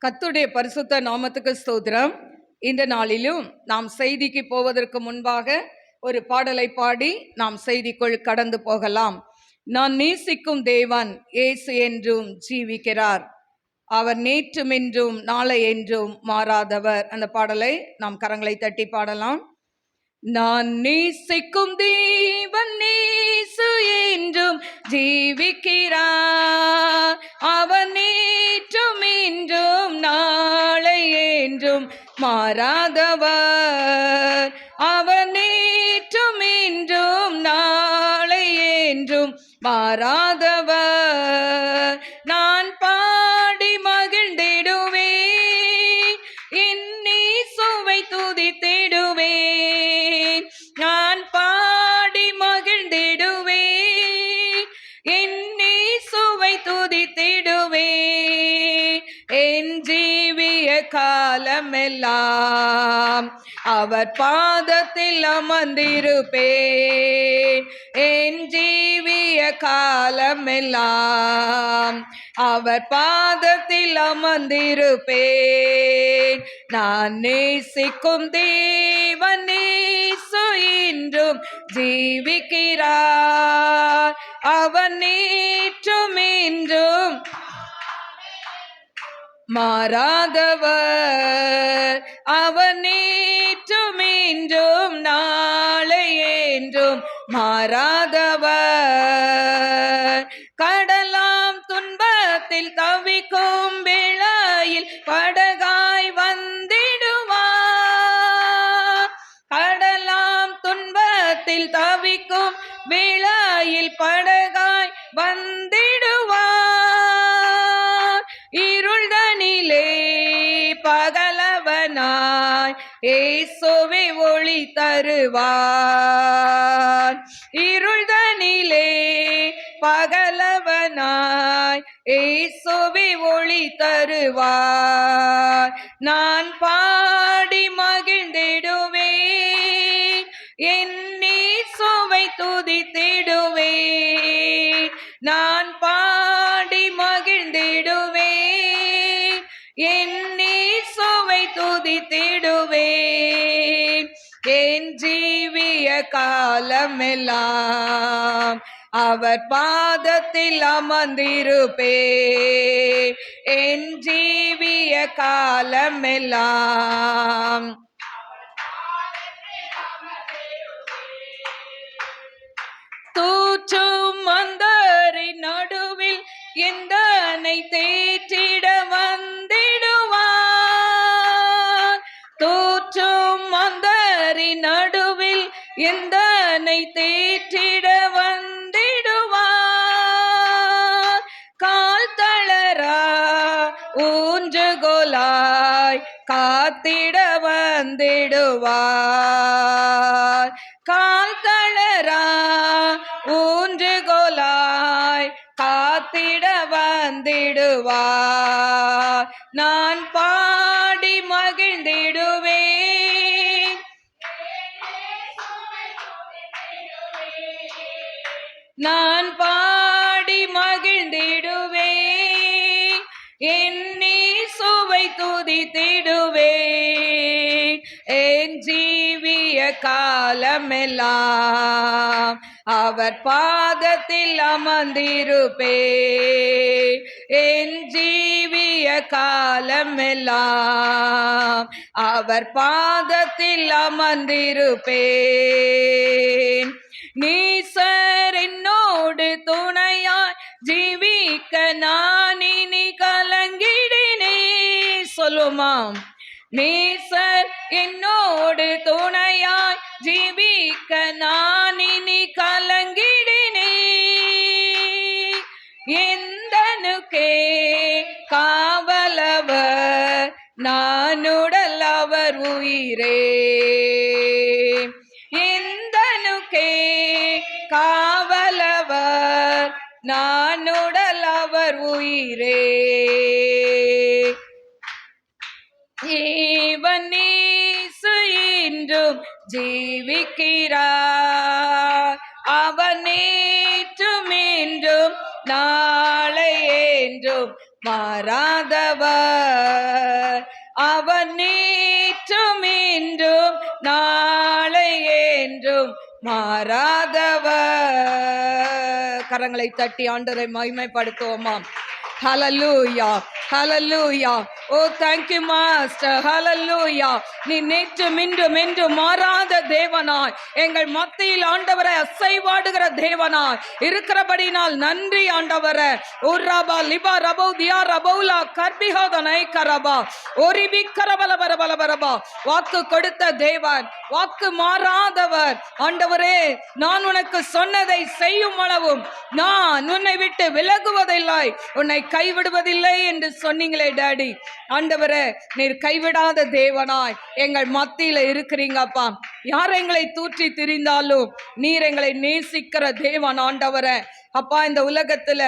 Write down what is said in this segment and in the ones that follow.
கர்த்தருடைய பரிசுத்த நாமத்துக்கு ஸ்தோத்திரம். இந்த நாளிலும் நாம் செய்திக்கு போவதற்கு முன்பாக ஒரு பாடலை பாடி நாம் செய்திக்குள் கடந்து போகலாம். நான் நேசிக்கும் தேவன் இயேசு என்றும் ஜீவிக்கிறார், அவர் நேற்றும் என்றும் நாளை என்றும் மாறாதவர். அந்த பாடலை நாம் கரங்களை தட்டி பாடலாம். நான் நேசிக்கும் தேவன் இயேசு என்றும் ஜீவிக்கிறார், அவர் நேற்றும் என்றும் நாளை என்றும் மாறாதவர், அவர் நேற்றும் என்றும் நாளை என்றும் மாறாதவர். நான் பாடி மகிழ்ந்திடுவேன், என் இயேசுவை துதித்திடுவேன். நான் பாடி மகிழ்ந்திடுவேன், என் இயேசுவை துதித்திடுவேன். என் ஜீவிய காலமெல்லாம் அவர் பாதத்தில் அமர்ந்திருப்பேன். என் ஜீவிய காலமெல்லாம் அவர் பாதத்தில் அமர்ந்திருப்பேன். நான் நேசிக்கும் தேவன் இயேசு என்றும் ஜீவிக்கிறார், அவர் நேற்றும் என்றும் மாறாதவர், அவர் நேற்றும் என்றும் நாளை என்றும் மாறாதவர். கடலாம் துன்பத்தில் தவிக்கும் வேளையில் படகாய் வந்திடுவார். கடலாம் துன்பத்தில் தவிக்கும் வேளையில் படகாய் வந்திடுவார். இருள்தனிலே பகலவனாய் இயேசுவே ஒளி தருவார். இருள்தனிலே பகலவனாய் இயேசுவே ஒளி தருவார். நான் பாடி மகிழ்ந்திடுவேன், என் இயேசுவை துதித்திடுவேன். நான் பாடி மகிழ்ந்திடுவேன், என் இயேசுவை துதித்திடுவேன். என் ஜீவிய காலமெல்லாம் அவர் பாதத்தில் அமர்ந்திருப்பேன். என் ஜீவிய காலமெல்லாம் தூற்றும் மந்தரின் நடுவில் எந்தனை தேற்றிட வந்திடுவார். தூற்றும் மந்தரின் நடுவில் எந்தனை தேற்றிட வந்திடுவார். கால் தளரா ஊன்றுகோலாய் காத்திட வந்திடுவார். கால் தளரா ஊன்றுகோலாய் காத்திட வந்திடுவார். நான் பாடி மகிழ்ந்திடுவேன், நான் பாடி மகிழ்ந்திடுவேன், என் இயேசுவை துதித்திடுவேன். என் ஜீவிய காலமெல்லாம் அவர் பாதத்தில் அமர்ந்திருப்பேன். என் ஜீவிய காலமெல்லாம் அவர் பாதத்தில் அமர்ந்திருப்பேன். நீசர் என்னோடு துணையாய் ஜீவிக்க நான் இனி கலங்கிடினே. சொல்லுமாம். நேசர் என்னோடு துணையாய் ஜீவிக்க நான் இனி கலங்கிடினே. எந்தனுக்கே காவலவர் நானுடல் அவர் உயிரே. எந்தனுக்கே காவலவர் நானுடல் அவர் உயிரே. தேவன் இயேசு என்றும் ஜீவிக்கிறார், அவர் நேற்றும் என்றும் நாளை என்றும் மாறாதவர். அவன் நேற்றும் இன்றும் நாளை என்றும் மாறாதவர். கரங்களை தட்டி ஆண்டவரை மகிமைப்படுத்துவோமா? ஹல்லேலூயா, ஹல்லேலூயா. ஓ thank you மாஸ்டர். ஹல்லேலூயா. நீ நேற்றும் இன்றும் என்றும் மாறாத தேவனாய் எங்கள் மத்தியில் ஆண்டவரை அசைவாடுகிற தேவனாய் இருக்கிறபடினால் நன்றி ஆண்டவரே. உர்ரபா லிபா ரபௌ தியா ரபௌலா கர்பிஹோதனை கரபா ஒரிபி கரபலபரபலபரபா. வாக்கு கொடுத்த தேவன், வாக்கு மாறாதவர். ஆண்டவரே, நான் உனக்கு சொன்னதை செய்யும் அளவும் நான் உன்னை விட்டு விலகுவதில்லை, உன்னை கைவிடுவதில்லை என்று சொன்னீங்களே டாடி. ஆண்டவரே, நீர் கைவிடாத தேவனாய் எங்கள் மத்தியில இருக்கிறீங்கப்பா. யார் எங்களை தூற்றி திரிந்தாலும் நீர் எங்களை நேசிக்கிற தேவன் ஆண்டவரே. அப்பா, இந்த உலகத்துல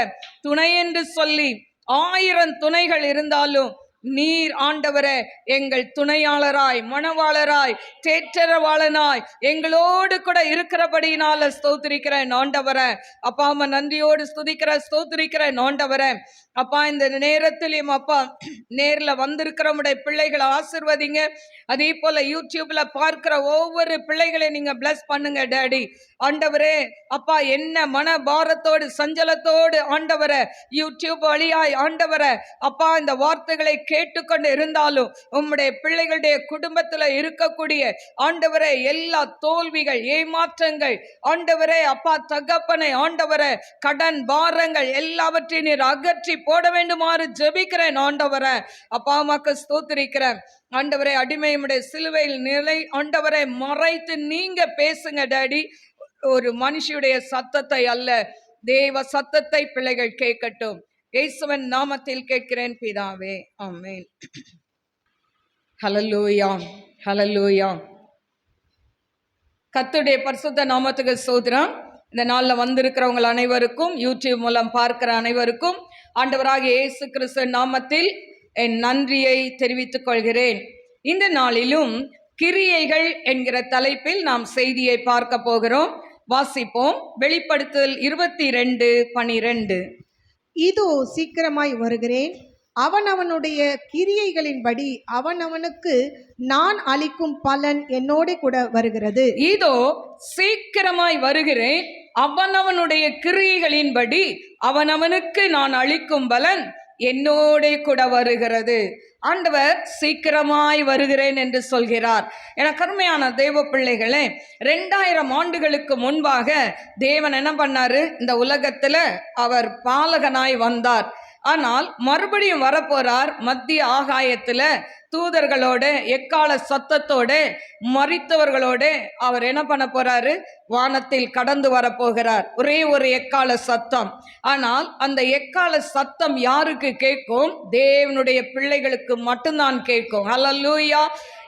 துணை என்று சொல்லி 1000 துணைகள் இருந்தாலும் நீர் ஆண்டவரே எங்கள் துணையாளராய், மணவாளராய், தேற்றரவாளனாய் எங்களோடு கூட இருக்கிறபடியினால ஸ்தோத்திரிக்கிறேன் ஆண்டவரே. அப்பா, அம்மா நன்றியோடு ஸ்துதிக்கிறேன், ஸ்தோத்திரிக்கிறேன் ஆண்டவரே. அப்பா, இந்த நேரத்திலையும் அப்பா நேர்ல வந்திருக்கிற உடைய பிள்ளைகளை ஆசிர்வதிங்க. அதே போல யூடியூப்ல பார்க்கிற ஒவ்வொரு பிள்ளைகளையும் நீங்க பிளஸ் பண்ணுங்க டாடி. ஆண்டவரே அப்பா, என்ன மன பாரத்தோடு சஞ்சலத்தோடு ஆண்டவரே யூடியூப் வழியாய் ஆண்டவரே அப்பா இந்த வார்த்தைகளை கேட்டுக்கொண்டு இருந்தாலும் உம்முடைய பிள்ளைகளுடைய குடும்பத்துல இருக்கக்கூடிய ஆண்டவரே எல்லா தோல்விகள், ஏமாற்றங்கள் ஆண்டவரே அப்பா தகப்பனை ஆண்டவரே கடன் பாரங்கள் எல்லாவற்றையும் நீர் அகற்றி போட வேண்டுமாறு ஜெபிக்கிறேன் ஆண்டவரே. அப்பா அம்மாக்கு ஸ்தோத்திரிக்கிறேன் ஆண்டவரே. அடிமையுடைய சிலுவையில் நிலை ஆண்டவரை மறைத்து நீங்க பேசுங்க டாடி. ஒரு மனுஷியுடைய சத்தத்தை அல்ல, தேவ சத்தத்தை பிள்ளைகள் கேட்கட்டும். இயேசுவின் நாமத்தில் கேட்கிறேன் பிதாவே, ஆமென். ஹல்லேலூயா, ஹல்லேலூயா. கர்த்தருடைய பரிசுத்த நாமத்துக்கு ஸ்தோத்திரம். இந்த நாளில் வந்திருக்கிறவங்க அனைவருக்கும், யூடியூப் மூலம் பார்க்கிற அனைவருக்கும் ஆண்டவராகிய இயேசு கிறிஸ்து நாமத்தில் என் நன்றியை தெரிவித்துக் கொள்கிறேன். இந்த நாளிலும் கிரியைகள் என்கிற தலைப்பில் நாம் செய்தியை பார்க்க போகிறோம். வாசிப்போம். வெளிப்படுத்தல் 22:12. இதோ சீக்கிரமாய் வருகிறேன், அவனவனுடைய கிரியைகளின்படி அவனவனுக்கு நான் அளிக்கும் பலன் என்னோட கூட வருகிறது. இதோ சீக்கிரமாய் வருகிறேன், அவனவனுடைய கிரியைகளின்படி அவனவனுக்கு நான் அளிக்கும் பலன் என்னோட கூட வருகிறது. ஆண்டவர் சீக்கிரமாய் வருகிறேன் என்று சொல்கிறார். என கருமையான தேவ பிள்ளைகளே, 2000 ஆண்டுகளுக்கு முன்பாக தேவன் என்ன பண்ணாரு? இந்த உலகத்துல அவர் பாலகனாய் வந்தார். ஆனால் மறுபடியும் வரப்போறார். மத்திய ஆகாயத்துல தூதர்களோட எக்கால சத்தத்தோட மரித்தவர்களோட அவர் என்ன பண்ண போறாரு? வானத்தில் கடந்து வரப்போகிறார். ஒரே ஒரு எக்கால சத்தம். ஆனால் அந்த எக்கால சத்தம் யாருக்கு கேட்கும்? தேவனுடைய பிள்ளைகளுக்கு மட்டும்தான் கேட்கும். ஹல்லேலூயா.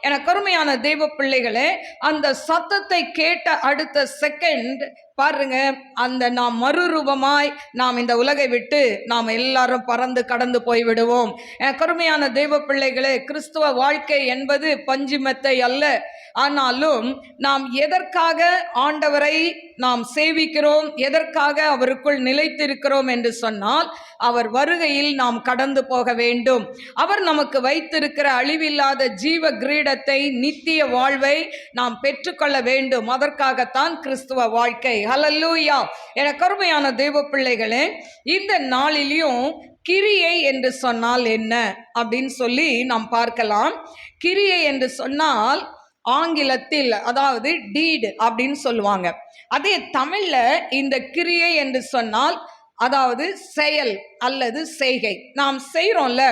என கருமையான தேவ பிள்ளைகளே, அந்த சத்தத்தை கேட்ட அடுத்த செகண்ட் பாருங்க, அந்த நாம் மறுரூபமாய் நாம் இந்த உலகை விட்டு நாம் எல்லாரும் பறந்து கடந்து போய் விடுவோம். கருமையான தேவ பிள்ளைகளே, கிறிஸ்துவ வாழ்க்கை என்பது பஞ்சுமெத்தை அல்ல. ஆனாலும் நாம் எதற்காக ஆண்டவரை நாம் சேவிக்கிறோம், எதற்காக அவருக்குள் நிலைத்திருக்கிறோம் என்று சொன்னால், அவர் வருகையில் நாம் கடந்து போக வேண்டும். அவர் நமக்கு வைத்திருக்கிற அழிவில்லாத ஜீவ கிரீடத்தை, நித்திய வாழ்வை நாம் பெற்றுக்கொள்ள வேண்டும். அதற்காகத்தான் கிறிஸ்துவ வாழ்க்கை. ஹல்லேலூயா. என கருமையான தேவ பிள்ளைகளே, இந்த நாளிலும் கிரியை என்று சொன்னால் என்ன அப்படின்னு சொல்லி நாம் பார்க்கலாம். கிரியை என்று சொன்னால் ஆங்கிலத்தில் அதாவது டீட் அப்படின்னு சொல்லுவாங்க. அதே தமிழ்ல இந்த கிரியை என்று சொன்னால் அதாவது செயல் அல்லது செய்கை. நாம் செய்கிறோம்ல,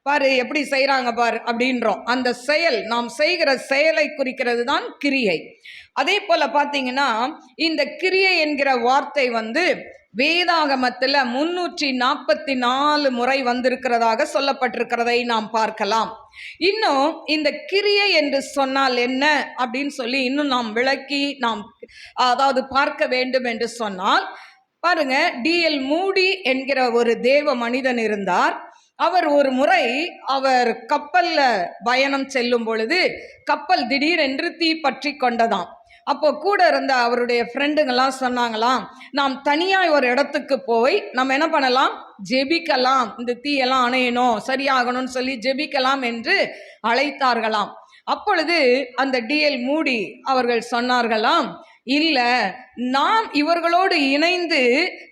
பாரு எப்படி செய்கிறாங்க பாரு அப்படின்றோம். அந்த செயல், நாம் செய்கிற செயலை குறிக்கிறது தான் கிரியை. அதே போல பார்த்தீங்கன்னா இந்த கிரியை என்கிற வார்த்தை வேதாகமத்தில் 344 முறை வந்திருக்கிறதாக சொல்லப்பட்டிருக்கிறதை நாம் பார்க்கலாம். இன்னும் இந்த கிரியை என்று சொன்னால் என்ன அப்படின்னு சொல்லி இன்னும் நாம் விளக்கி நாம் அதாவது பார்க்க வேண்டும் என்று சொன்னால், பாருங்க, D.L. மூடி என்கிற ஒரு தேவ மனிதன் இருந்தார். அவர் ஒரு முறை அவர் கப்பல்ல பயணம் செல்லும் பொழுது கப்பல் திடீரென்று தீ பற்றி கொண்டதாம். அப்போ கூட இருந்த அவருடைய ஃப்ரெண்டுங்கெல்லாம் சொன்னாங்களாம், நாம் தனியாய் ஒரு இடத்துக்கு போய் நம்ம என்ன பண்ணலாம், ஜெபிக்கலாம், இந்த தீயெல்லாம் அணையணும், சரியாகணும்னு சொல்லி ஜெபிக்கலாம் என்று அழைத்தார்களாம். அப்பொழுது அந்த டிஎல் மூடி அவர்கள் சொன்னார்களாம், இல்ல, நாம் இவர்களோடு இணைந்து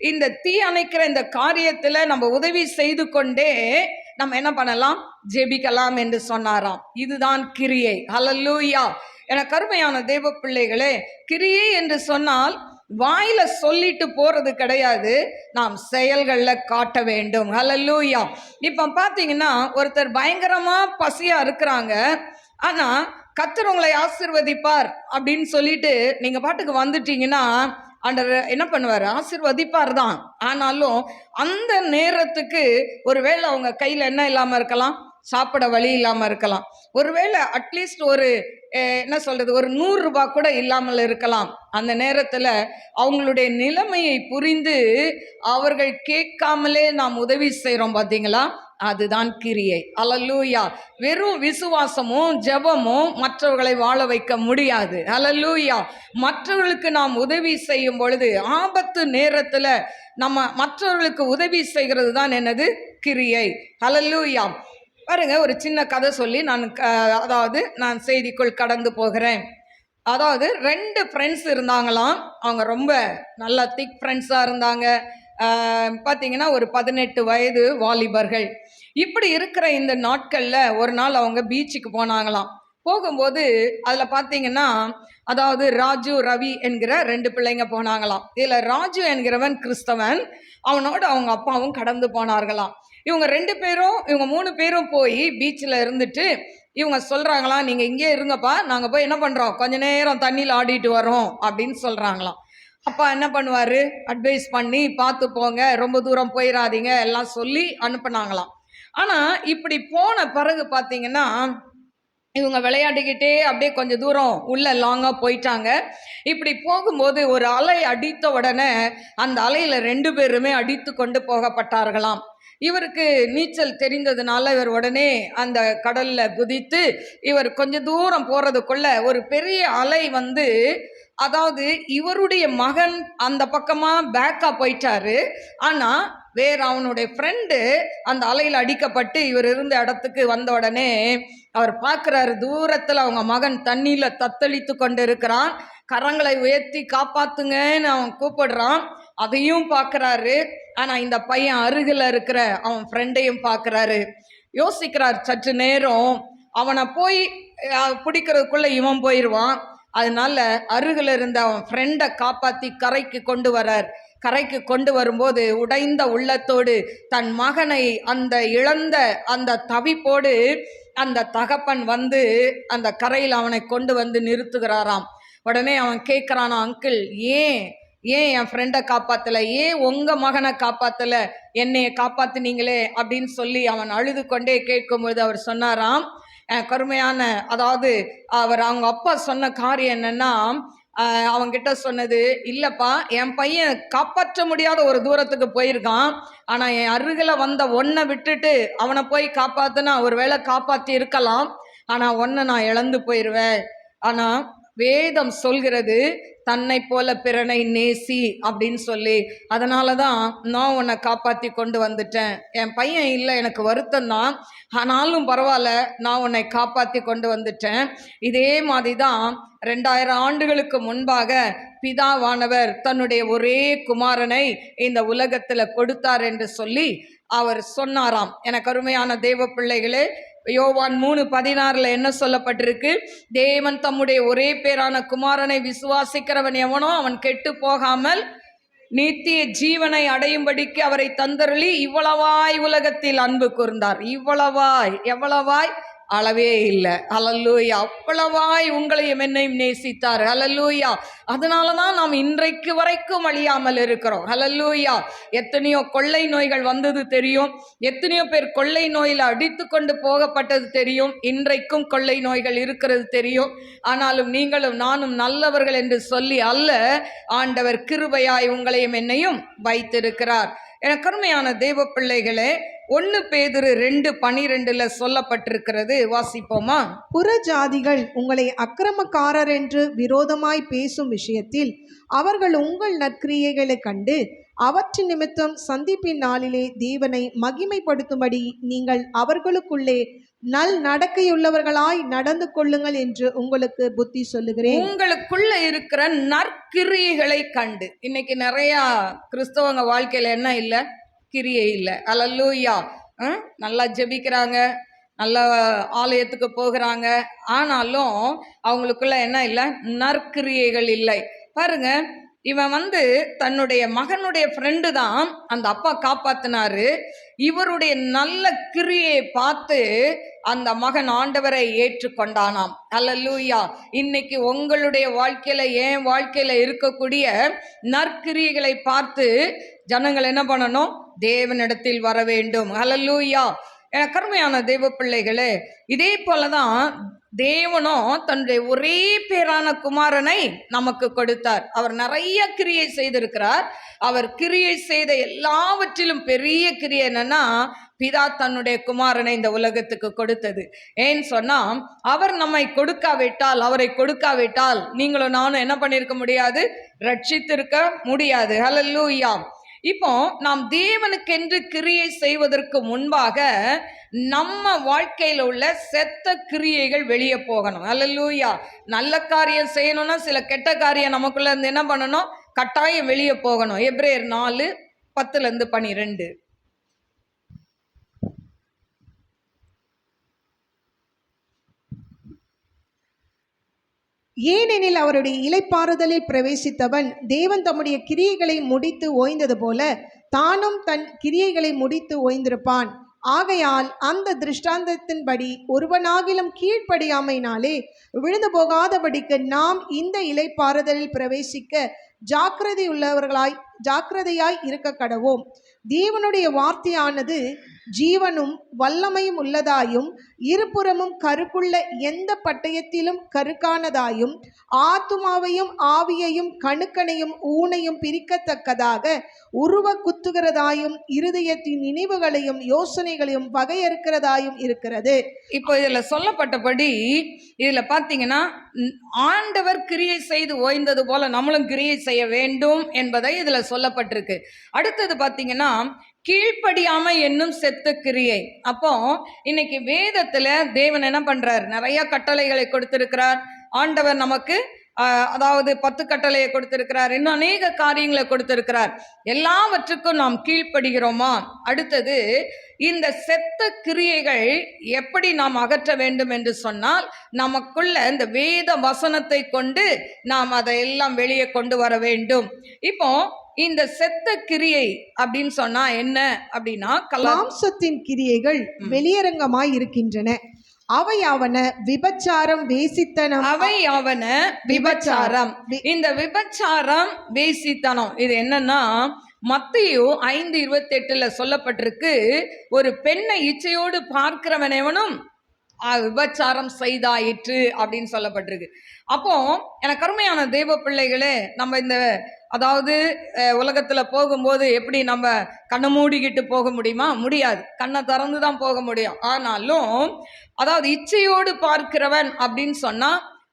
இந்த தீ அணைக்கிற இந்த காரியத்துல நம்ம உதவி செய்து கொண்டே நம்ம என்ன பண்ணலாம், ஜெபிக்கலாம் என்று சொன்னாராம். இதுதான் கிரியை. ஹல்லேலூயா. என கருமையான தேவ பிள்ளைகளே, கிரியை என்று சொன்னால் வாயில சொல்லிட்டு போறது கிடையாது, நாம் செயல்கள்ல காட்ட வேண்டும். ஹல்லேலூயா. இப்ப பாத்தீங்கன்னா ஒருத்தர் பயங்கரமா பசியா இருக்கிறாங்க, ஆனா கர்த்தர் உங்களை ஆசீர்வதிப்பார் அப்படின்னு சொல்லிட்டு நீங்க பாட்டுக்கு வந்துட்டீங்கன்னா ஆண்டவர் என்ன பண்ணுவார், ஆசீர்வதிப்பார் தான். ஆனாலும் அந்த நேரத்துக்கு ஒருவேளை அவங்க கையில என்ன இல்லாம இருக்கலாம், சாப்பிட வழி இல்லாம இருக்கலாம். ஒருவேளை அட்லீஸ்ட் ஒரு என்ன சொல்றது, ஒரு 100 ரூபாய் கூட இல்லாமல் இருக்கலாம். அந்த நேரத்துல அவங்களுடைய நிலைமையை புரிந்து அவர்கள் கேட்காமலே நாம் உதவி செய்றோம் பாத்தீங்களா, அதுதான் கிரியை. அல்லேலூயா. வெறும் விசுவாசமும் ஜெபமும் மற்றவர்களை வாழ வைக்க முடியாது. அல்லேலூயா. மற்றவர்களுக்கு நாம் உதவி செய்யும் பொழுது, ஆபத்து நேரத்துல நம்ம மற்றவர்களுக்கு உதவி செய்கிறது தான் என்னது, கிரியை. அல்லேலூயா. பாருங்க, ஒரு சின்ன கதை சொல்லி நான் செய்திக்குள் கடந்து போகிறேன். அதாவது 2 ஃப்ரெண்ட்ஸ் இருந்தாங்களாம். அவங்க ரொம்ப நல்ல திக் ஃப்ரெண்ட்ஸாக இருந்தாங்க. பார்த்தீங்கன்னா ஒரு 18 வயது வாலிபர்கள். இப்படி இருக்கிற இந்த நாட்களில் ஒரு நாள் அவங்க பீச்சுக்கு போனாங்களாம். போகும்போது அதில் பார்த்தீங்கன்னா, அதாவது ராஜு ரவி என்கிற 2 பிள்ளைங்க போனாங்களாம். இதில் ராஜு என்கிறவன் கிறிஸ்தவன், அவனோட அவங்க அப்பாவும் கடந்து போனார்களாம். இவங்க 3 பேரும் போய் பீச்சில் இருந்துட்டு இவங்க சொல்கிறாங்களாம், நீங்கள் இங்கே இருங்கப்பா, நாங்கள் போய் என்ன பண்ணுறோம், கொஞ்ச நேரம் தண்ணியில் ஆடிட்டு வரோம் அப்படின்னு சொல்கிறாங்களாம். அப்பா என்ன பண்ணுவார், அட்வைஸ் பண்ணி பார்த்து போங்க, ரொம்ப தூரம் போயிடாதீங்க எல்லாம் சொல்லி அனுப்புனாங்களாம். ஆனால் இப்படி போன பிறகு பார்த்தீங்கன்னா இவங்க விளையாடிக்கிட்டே அப்படியே கொஞ்சம் தூரம் உள்ள லாங்காக போயிட்டாங்க. இப்படி போகும்போது ஒரு அலை அடித்த உடனே அந்த அலையில் 2 பேருமே அடித்து கொண்டு போகப்பட்டார்களாம். இவருக்கு நீச்சல் தெரிந்ததுனால இவர் உடனே அந்த கடல்ல குதித்து இவர் கொஞ்ச தூரம் போறதுக்குள்ள ஒரு பெரிய அலை வந்து, அதாவது இவருடைய மகன் அந்த பக்கமா பேக்கா போயிட்டாரு. ஆனா வேற அவனுடைய ஃப்ரெண்டு அந்த அலையில் அடிக்கப்பட்டு இவர் இருந்த இடத்துக்கு வந்த உடனே அவர் பார்க்கிறாரு, தூரத்துல அவங்க மகன் தண்ணியில தத்தளித்து கொண்டு இருக்கிறான். கரங்களை உயர்த்தி காப்பாத்துங்கன்னு அவன் கூப்பிடுறான், அதையும் பார்க்கறாரு. ஆனா இந்த பையன் அருகில் இருக்கிற அவன் ஃப்ரெண்டையும் பார்க்கறாரு. யோசிக்கிறார் சற்று நேரம், அவனை போய் பிடிக்கிறதுக்குள்ள இவன் போயிடுவான். அதனால அருகில் இருந்த அவன் ஃப்ரெண்டை காப்பாத்தி கரைக்கு கொண்டு வரார். கரைக்கு கொண்டு வரும்போது உடைந்த உள்ளத்தோடு தன் மகனை அந்த இழந்த அந்த தவிப்போடு அந்த தகப்பன் வந்து அந்த கரையில் அவனை கொண்டு வந்து நிறுத்துகிறாராம். உடனே அவன் கேட்குறானா, அங்கிள் ஏன் என் ஃப்ரெண்டை காப்பாற்றலை, ஏன் உங்கள் மகனை காப்பாற்றலை, என்னைய காப்பாற்றுனீங்களே அப்படின்னு சொல்லி அவன் அழுது கொண்டே கேட்கும்போது அவர் சொன்னாராம், கருமையான, அதாவது அவங்க அப்பா சொன்ன காரியம் என்னன்னா, அவங்கிட்ட சொன்னது, இல்லைப்பா, என் பையன் காப்பாற்ற முடியாத ஒரு தூரத்துக்கு போயிருக்கான், ஆனால் என் அருகில் வந்த ஒன்றை விட்டுட்டு அவனை போய் காப்பாற்றினா ஒரு வேளை காப்பாற்றி இருக்கலாம், ஆனால் ஒன்றை நான் இழந்து போயிடுவேன். ஆனால் வேதம் சொல்கிறது தன்னை போல பிறனை நேசி அப்படின்னு சொல்லி, அதனால தான் நான் உன்னை காப்பாற்றி கொண்டு வந்துட்டேன். என் பையன் இல்லை, எனக்கு வருத்தம் தான், ஆனாலும் பரவாயில்ல, நான் உன்னை காப்பாற்றி கொண்டு வந்துட்டேன். இதே மாதிரி தான் 2000 ஆண்டுகளுக்கு முன்பாக பிதாவானவர் தன்னுடைய ஒரே குமாரனை இந்த உலகத்தில் கொடுத்தார் என்று சொல்லி அவர் சொன்னாராம். எனக்கு அருமையான தேவ பிள்ளைகளே, யோவான் 3:16 என்ன சொல்லப்பட்டிருக்கு, தேவன் தம்முடைய ஒரே பேரான குமாரனை விசுவாசிக்கிறவன் எவனோ அவன் கெட்டு போகாமல் நித்திய ஜீவனை அடையும்படிக்கு அவரை தந்தருளி இவ்வளவாய் உலகத்தில் அன்பு கூர்ந்தார். இவ்வளவாய், எவ்வளவாய், அளவே இல்லை. ஹல்லேலூயா. அவ்வளவாய் உங்களையும் என்னையும் நேசித்தார். ஹல்லேலூயா. அதனால தான் நாம் இன்றைக்கு வரைக்கும் அழியாமல் இருக்கிறோம். ஹல்லேலூயா. எத்தனையோ கொள்ளை நோய்கள் வந்தது தெரியும், எத்தனையோ பேர் கொள்ளை நோயில் அடித்து கொண்டு போகப்பட்டது தெரியும், இன்றைக்கும் கொள்ளை நோய்கள் இருக்கிறது தெரியும். ஆனாலும் நீங்களும் நானும் நல்லவர்கள் என்று சொல்லி அல்ல, ஆண்டவர் கிருபையாய் உங்களையும் என்னையும் வைத்திருக்கிறார். என கருமையான தேவ பிள்ளைகளே, 1 பேதுரு 2:12 சொல்லப்பட்டிருக்கிறது. வாசிப்போமா? புறஜாதிகள் உங்களை அக்கிரமக்காரர் என்று விரோதமாய் பேசும் விஷயத்தில் அவர்கள் உங்கள் நற்கிரியைகளைக் கண்டு அவற்றின் நிமித்தம் சந்திப்பின் நாளிலே தேவனை மகிமைப்படுத்தும்படி நீங்கள் அவர்களுக்குள்ளே நல் நடக்கையுள்ளவர்களாய் நடந்து கொள்ளுங்கள் என்று உங்களுக்கு புத்தி சொல்லுகிறேன். உங்களுக்குள்ள இருக்கிற நற்கிரியைகளை கண்டு. இன்னைக்கு நிறைய கிறிஸ்தவங்க வாழ்க்கையில என்ன இல்லை? கிரியை இல்லை. அல்லேலூயா. நல்லா ஜெபிக்கிறாங்க, நல்ல ஆலயத்துக்கு போகிறாங்க, ஆனாலும் அவங்களுக்குள்ள என்ன இல்லை? நற்கிரியைகள் இல்லை. பாருங்க, இவன் தன்னுடைய மகனுடைய ஃப்ரெண்டு தான் அந்த அப்பா காப்பாத்தினாரு. இவருடைய நல்ல கிரியை பார்த்து அந்த மகன் ஆண்டவரை ஏற்றுக்கொண்டானாம். அல்லேலூயா. இன்னைக்கு உங்களுடைய வாழ்க்கையில, என் வாழ்க்கையில இருக்கக்கூடிய நற்கிரியைகளை பார்த்து ஜனங்கள் என்ன பண்ணணும்? தேவனிடத்தில் வர வேண்டும். அல்லேலூயா. கருமையான தெய்வ பிள்ளைகளே, இதே போலதான் தேவனும் தன்னுடைய ஒரே பேரான குமாரனை நமக்கு கொடுத்தார். அவர் நிறைய கிரியை செய்திருக்கிறார். அவர் கிரியை செய்த எல்லாவற்றிலும் பெரிய கிரியை என்னன்னா, பிதா தன்னுடைய குமாரனை இந்த உலகத்துக்கு கொடுத்தது. ஏன்னு சொன்னா, அவர் நம்மை கொடுக்காவிட்டால், அவரை கொடுக்காவிட்டால் நீங்களும் நானும் என்ன பண்ணிருக்க முடியாது? ரட்சித்திருக்க முடியாது. ஹல்லேலூயா. இப்போ நாம் தேவனுக்கென்று கிரியை செய்வதற்கு முன்பாக நம்ம வாழ்க்கையில உள்ள செத்த கிரியைகள் வெளியே போகணும். அல்லேலூயா. நல்ல காரியம் செய்யணும்னா சில கெட்ட காரியம் நமக்குள்ள இருந்து என்ன பண்ணணும்? கட்டாயம் வெளியே போகணும். எபிரேயர் 4:10-12. ஏனெனில் அவருடைய இளைப்பாறுதலில் பிரவேசித்தவன் தேவன் தம்முடைய கிரியைகளை முடித்து ஓய்ந்தது போல தானும் தன் கிரியைகளை முடித்து ஓய்ந்திருப்பான். ஆகையால் அந்த திருஷ்டாந்தத்தின்படி ஒருவனாகிலும் கீழ்ப்படியாமையினாலே விழுந்து போகாதபடிக்கு நாம் இந்த இளைப்பாறுதலில் பிரவேசிக்க ஜாக்கிரதையாய் இருக்க கடவோம். தேவனுடைய வார்த்தையானது ஜீவனும் வல்லமையும் உள்ளதாயும் இருபுறமும் கருக்குள்ள எந்த பட்டயத்திலும் கருக்கானதாயும் ஆத்துமாவையும் ஆவியையும் கணுக்கனையும் ஊனையும் பிரிக்கத்தக்கதாக உருவ குத்துகிறதாயும் இருதயத்தின் நினைவுகளையும் யோசனைகளையும் வகையறுக்கிறதாயும் இருக்கிறது. இப்போ இதுல சொல்லப்பட்டபடி இதுல பாத்தீங்கன்னா, ஆண்டவர் கிரியை செய்து ஓய்ந்தது போல நம்மளும் கிரியை செய்ய வேண்டும் என்பதை இதுல சொல்லப்பட்டிருக்கு. அடுத்தது பாத்தீங்கன்னா, கீழ்ப்படியாமை என்னும் செத்த கிரியை. அப்போ இன்னைக்கு வேதத்துல தேவன் என்ன பண்றார்? நிறைய கட்டளைகளை கொடுத்திருக்கிறார். ஆண்டவர் நமக்கு அதாவது 10 கட்டளையை கொடுத்திருக்கிறார், இன்னும் அநேக காரியங்களை கொடுத்திருக்கிறார். எல்லாவற்றுக்கும் நாம் கீழ்ப்படுகிறோமா? அடுத்தது, இந்த செத்த கிரியைகள் எப்படி நாம் அகற்ற வேண்டும் என்று சொன்னால், நமக்குள்ள இந்த வேத வசனத்தை கொண்டு நாம் அதையெல்லாம் வெளியே கொண்டு வர வேண்டும். இப்போ இந்த செத்த கிரியை அப்படின்னு சொன்னா என்ன அப்படின்னா, மாம்சத்தின் கிரியைகள் வெளியரங்கமாய் இருக்கின்றன. அவையாவன விபச்சாரம், வேசித்தனம். அவையாவன விபச்சாரம். இந்த விபச்சாரம், வேசித்தனம் இது என்னன்னா, மத்தேயு 5:28 சொல்லப்பட்டிருக்கு, ஒரு பெண்ணை இச்சையோடு பார்க்கிறவனவனும் விபச்சாரம் செய்தாயிற்று அப்படின்னு சொல்லப்பட்டிருக்கு. அப்போ எனக்கு அருமையான தெய்வ பிள்ளைகளே, நம்ம இந்த அதாவது உலகத்துல போகும்போது எப்படி நம்ம கண்ணை மூடிக்கிட்டு போக முடியுமா? முடியாது. கண்ணை திறந்து தான் போக முடியும். ஆனாலும் அதாவது இச்சையோடு பார்க்கிறவன் அப்படின்னு சொன்னா,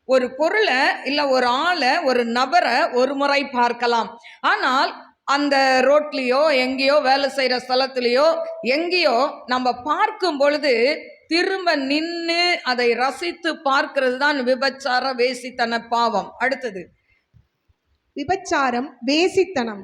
ஒரு பொருளை இல்லை ஒரு ஆளை, ஒரு நபரை ஒரு முறை பார்க்கலாம். ஆனால் அந்த ரோட்லேயோ எங்கேயோ வேலை செய்கிற ஸ்தலத்துலேயோ எங்கேயோ நம்ம பார்க்கும் பொழுது திரும்ப நின்று அதை ரசித்து பார்க்கிறது தான் விபச்சார வேசித்தன பாவம். அடுத்தது விபச்சாரம், வேசித்தனம்,